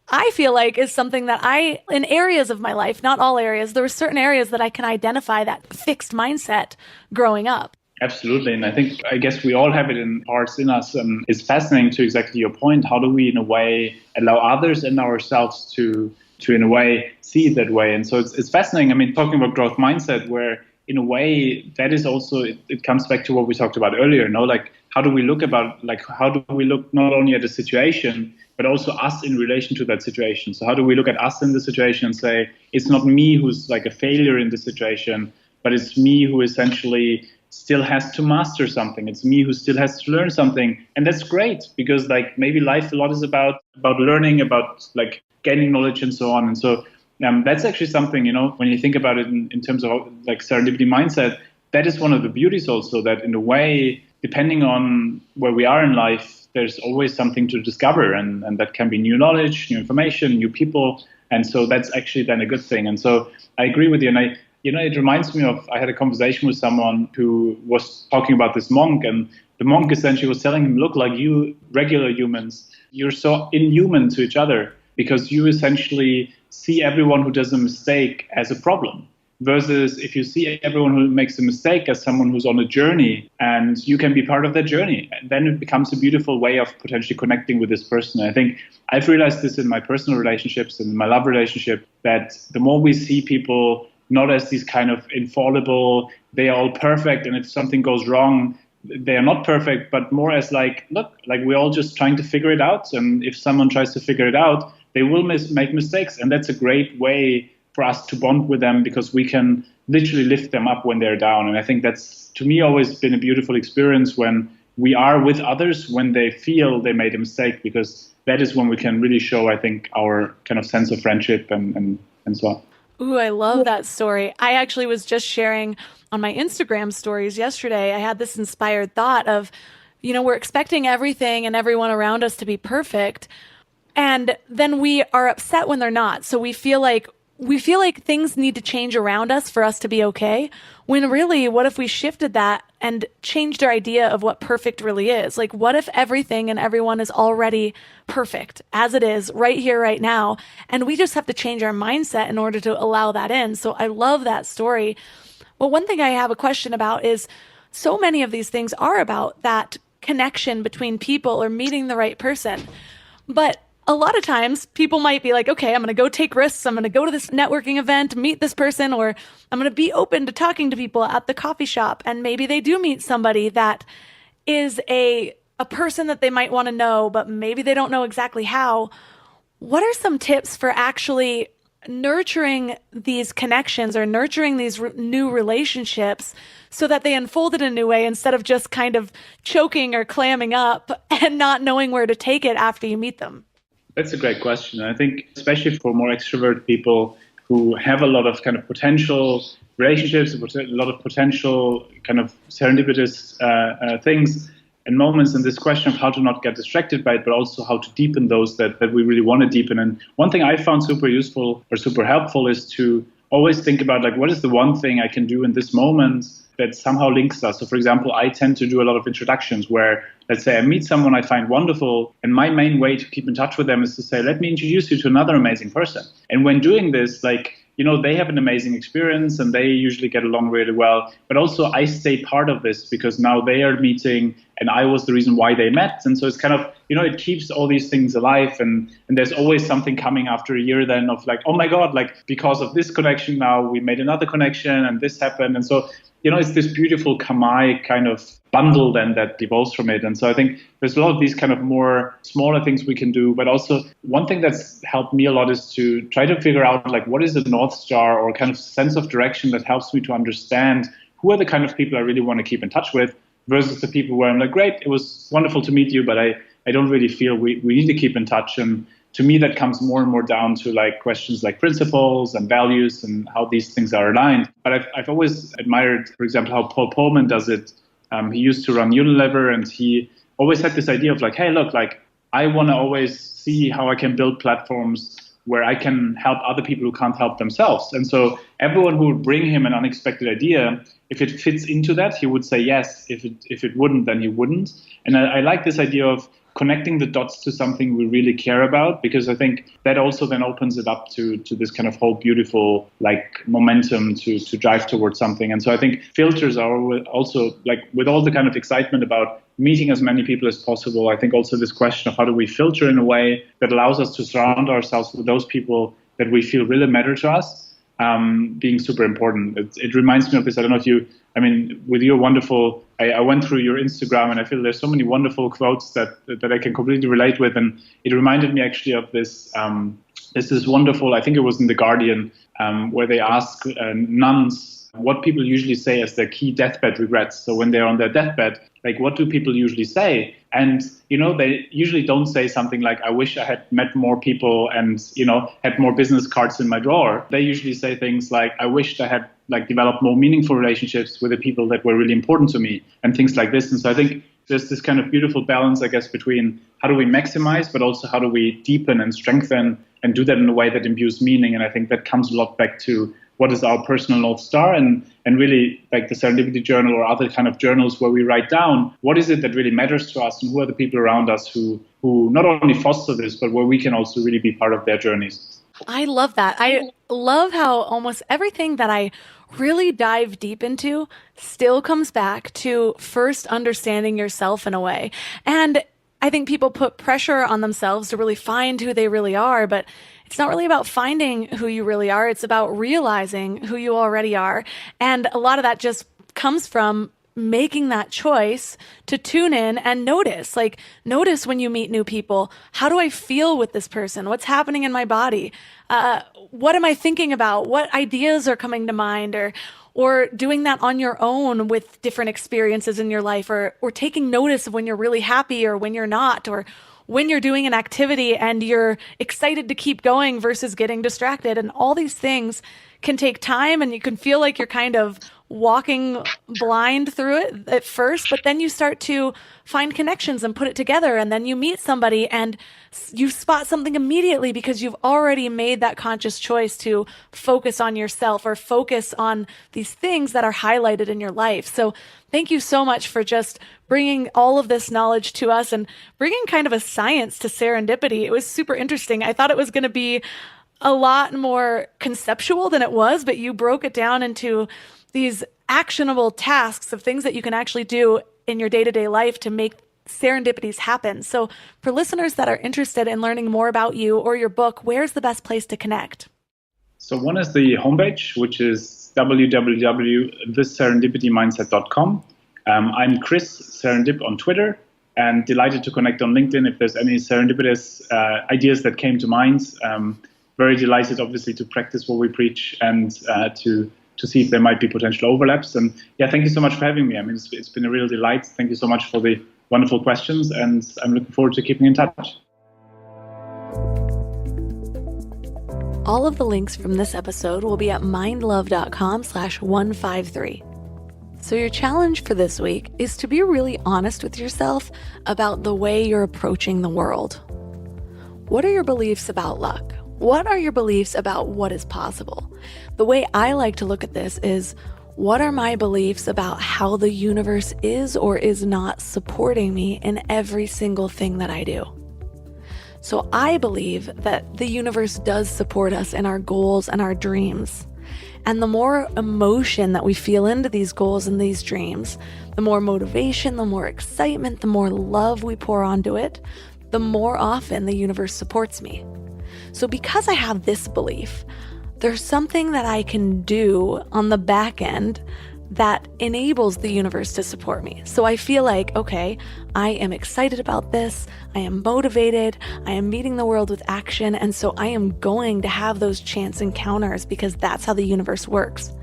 Speaker 2: I feel like is something that in areas of my life, not all areas, there were certain areas that I can identify that fixed mindset growing up.
Speaker 3: Absolutely. And I guess we all have it in parts in us. It's fascinating, to exactly your point. How do we, in a way, allow others and ourselves to in a way see it that way? And so it's fascinating. I mean, talking about growth mindset, where in a way, that is also, it comes back to what we talked about earlier, like how do we look not only at the situation, but also us in relation to that situation. So how do we look at us in the situation and say, it's not me who's like a failure in the situation, but it's me who essentially still has to master something. It's me who still has to learn something. And that's great, because like maybe life a lot is about learning, about like gaining knowledge and so on. And so that's actually something, when you think about it in terms of like serendipity mindset, that is one of the beauties also, that in a way, depending on where we are in life, there's always something to discover, and that can be new knowledge, new information, new people. And so that's actually then a good thing. And so I agree with you. And it reminds me of, I had a conversation with someone who was talking about this monk, and the monk essentially was telling him, look, like you regular humans, you're so inhuman to each other because you essentially see everyone who does a mistake as a problem. Versus if you see everyone who makes a mistake as someone who's on a journey and you can be part of that journey, then it becomes a beautiful way of potentially connecting with this person. I think I've realized this in my personal relationships and in my love relationship, that the more we see people not as these kind of infallible, they are all perfect, and if something goes wrong, they are not perfect, but more as like, look, like we're all just trying to figure it out. And if someone tries to figure it out, they will make mistakes. And that's a great way for us to bond with them, because we can literally lift them up when they're down. And I think that's, to me, always been a beautiful experience when we are with others when they feel they made a mistake, because that is when we can really show, I think, our kind of sense of friendship and so on.
Speaker 2: Ooh, I love that story. I actually was just sharing on my Instagram stories yesterday. I had this inspired thought of, we're expecting everything and everyone around us to be perfect. And then we are upset when they're not. So we feel like things need to change around us for us to be okay, when really, what if we shifted that and changed our idea of what perfect really is? Like, what if everything and everyone is already perfect as it is right here, right now, and we just have to change our mindset in order to allow that in? So I love that story. Well, one thing I have a question about is, so many of these things are about that connection between people or meeting the right person. But a lot of times people might be like, okay, I'm going to go take risks. I'm going to go to this networking event, meet this person, or I'm going to be open to talking to people at the coffee shop. And maybe they do meet somebody that is a person that they might want to know, but maybe they don't know exactly how. What are some tips for actually nurturing these connections or nurturing these new relationships so that they unfold in a new way, instead of just kind of choking or clamming up and not knowing where to take it after you meet them?
Speaker 3: That's a great question. I think especially for more extrovert people who have a lot of kind of potential relationships, a lot of potential kind of serendipitous things and moments, and this question of how to not get distracted by it, but also how to deepen those that we really want to deepen. And one thing I found super useful or super helpful is to always think about, like, what is the one thing I can do in this moment that somehow links us. So for example, I tend to do a lot of introductions where, let's say I meet someone I find wonderful, and my main way to keep in touch with them is to say, let me introduce you to another amazing person. And when doing this, like, they have an amazing experience and they usually get along really well. But also I stay part of this because now they are meeting and I was the reason why they met. And so it's kind of, it keeps all these things alive. And there's always something coming after a year then of like, oh my God, like because of this connection, now we made another connection and this happened. And so, it's this beautiful kamai kind of bundle then that evolves from it. And so I think there's a lot of these kind of more smaller things we can do. But also one thing that's helped me a lot is to try to figure out like what is the North Star or kind of sense of direction that helps me to understand who are the kind of people I really want to keep in touch with versus the people where I'm like, great, it was wonderful to meet you, but I don't really feel we need to keep in touch. And to me, that comes more and more down to like questions like principles and values and how these things are aligned. But I've always admired, for example, how Paul Pullman does it. He used to run Unilever, and he always had this idea of like, hey, look, like I want to always see how I can build platforms where I can help other people who can't help themselves. And so everyone who would bring him an unexpected idea, if it fits into that, he would say yes. If it wouldn't, then he wouldn't. And I like this idea of connecting the dots to something we really care about, because I think that also then opens it up to this kind of whole beautiful like momentum to drive towards something. And so I think filters are also like, with all the kind of excitement about meeting as many people as possible, I think also this question of how do we filter in a way that allows us to surround ourselves with those people that we feel really matter to us. being super important. It reminds me of this. I don't know if you, with your wonderful, I went through your Instagram and I feel there's so many wonderful quotes that I can completely relate with. And it reminded me actually of this, this is wonderful, I think it was in The Guardian, where they ask nuns what people usually say as their key deathbed regrets. So when they're on their deathbed, like, what do people usually say? And, they usually don't say something like, I wish I had met more people and, had more business cards in my drawer. They usually say things like, I wished I had developed more meaningful relationships with the people that were really important to me and things like this. And so I think there's this kind of beautiful balance, I guess, between how do we maximize, but also how do we deepen and strengthen and do that in a way that imbues meaning. And I think that comes a lot back to what is our personal North Star, and really like the Serendipity Journal or other kind of journals where we write down what is it that really matters to us and who are the people around us who not only foster this, but where we can also really be part of their journeys.
Speaker 2: I love that. I love how almost everything that I really dive deep into still comes back to first understanding yourself in a way. And I think people put pressure on themselves to really find who they really are, but it's not really about finding who you really are. It's about realizing who you already are. And a lot of that just comes from making that choice to tune in and notice. Notice when you meet new people. How do I feel with this person? What's happening in my body? What am I thinking about? What ideas are coming to mind? Or doing that on your own with different experiences in your life, or taking notice of when you're really happy or when you're not, or when you're doing an activity and you're excited to keep going versus getting distracted. And all these things can take time, and you can feel like you're kind of walking blind through it at first, but then you start to find connections and put it together. And then you meet somebody and you spot something immediately because you've already made that conscious choice to focus on yourself or focus on these things that are highlighted in your life. So thank you so much for just bringing all of this knowledge to us and bringing kind of a science to serendipity. It was super interesting. I thought it was going to be a lot more conceptual than it was, but you broke it down into these actionable tasks of things that you can actually do in your day-to-day life to make serendipities happen. So for listeners that are interested in learning more about you or your book, where's the best place to connect?
Speaker 3: So one is the homepage, which is www.thisserendipitymindset.com. I'm Chris Serendip on Twitter, and delighted to connect on LinkedIn if there's any serendipitous ideas that came to mind. Very delighted, obviously, to practice what we preach and to see if there might be potential overlaps. And yeah, thank you so much for having me. It's been a real delight. Thank you so much for the wonderful questions, and I'm looking forward to keeping in touch.
Speaker 2: All of the links from this episode will be at mindlove.com/153. So your challenge for this week is to be really honest with yourself about the way you're approaching the world. What are your beliefs about luck? What are your beliefs about what is possible? The way I like to look at this is, what are my beliefs about how the universe is or is not supporting me in every single thing that I do? So I believe that the universe does support us in our goals and our dreams. And the more emotion that we feel into these goals and these dreams, the more motivation, the more excitement, the more love we pour onto it, the more often the universe supports me. So because I have this belief, there's something that I can do on the back end that enables the universe to support me. So I feel like, okay, I am excited about this. I am motivated. I am meeting the world with action. And so I am going to have those chance encounters because that's how the universe works.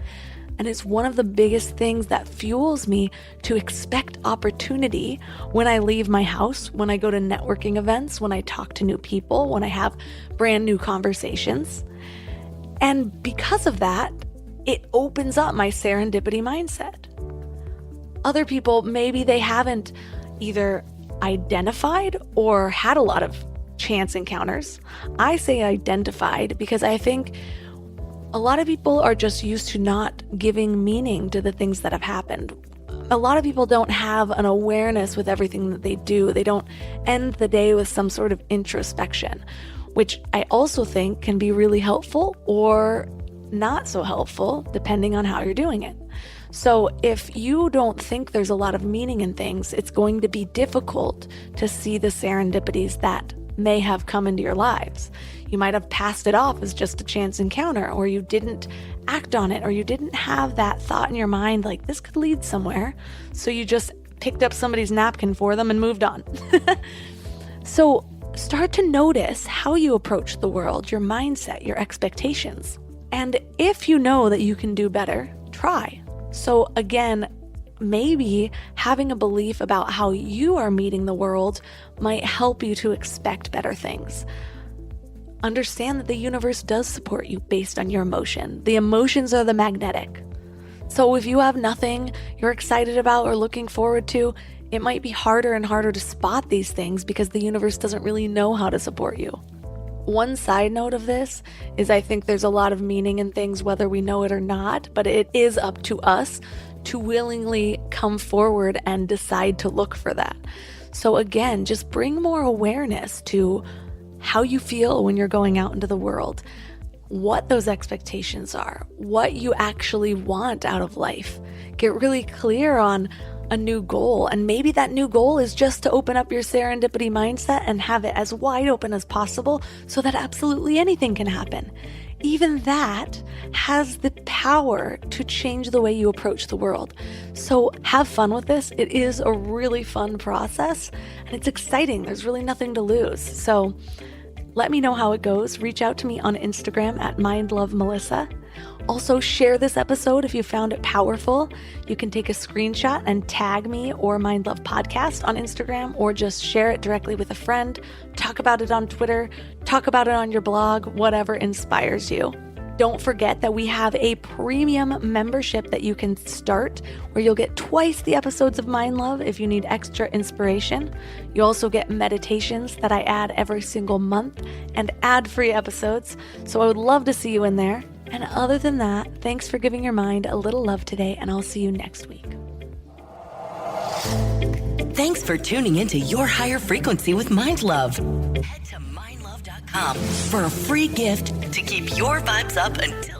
Speaker 2: And it's one of the biggest things that fuels me to expect opportunity when I leave my house, when I go to networking events, when I talk to new people, when I have brand new conversations. And because of that, it opens up my serendipity mindset. Other people, maybe they haven't either identified or had a lot of chance encounters. I say identified because I think a lot of people are just used to not giving meaning to the things that have happened. A lot of people don't have an awareness with everything that they do. They don't end the day with some sort of introspection, which I also think can be really helpful or not so helpful depending on how you're doing it. So if you don't think there's a lot of meaning in things, it's going to be difficult to see the serendipities that may have come into your lives. You might have passed it off as just a chance encounter, or you didn't act on it, or you didn't have that thought in your mind like this could lead somewhere. So you just picked up somebody's napkin for them and moved on. So start to notice how you approach the world, your mindset, your expectations. And if you know that you can do better, try. So again, maybe having a belief about how you are meeting the world might help you to expect better things. Understand that the universe does support you based on your emotion. The emotions are the magnetic. So if you have nothing you're excited about or looking forward to, it might be harder and harder to spot these things because the universe doesn't really know how to support you. One side note of this is I think there's a lot of meaning in things whether we know it or not, but it is up to us to willingly come forward and decide to look for that. So again, just bring more awareness to how you feel when you're going out into the world, what those expectations are, what you actually want out of life. Get really clear on a new goal, and maybe that new goal is just to open up your serendipity mindset and have it as wide open as possible so that absolutely anything can happen. Even that has the power to change the way you approach the world. So have fun with this. It is a really fun process and it's exciting. There's really nothing to lose. So let me know how it goes. Reach out to me on Instagram at mindlovemelissa. Also, share this episode if you found it powerful. You can take a screenshot and tag me or Mind Love Podcast on Instagram, or just share it directly with a friend. Talk about it on Twitter. Talk about it on your blog, whatever inspires you. Don't forget that we have a premium membership that you can start where you'll get twice the episodes of Mind Love if you need extra inspiration. You also get meditations that I add every single month and ad-free episodes. So I would love to see you in there. And other than that, thanks for giving your mind a little love today, and I'll see you next week.
Speaker 4: Thanks for tuning into Your Higher Frequency with Mind Love. Head to mindlove.com for a free gift to keep your vibes up until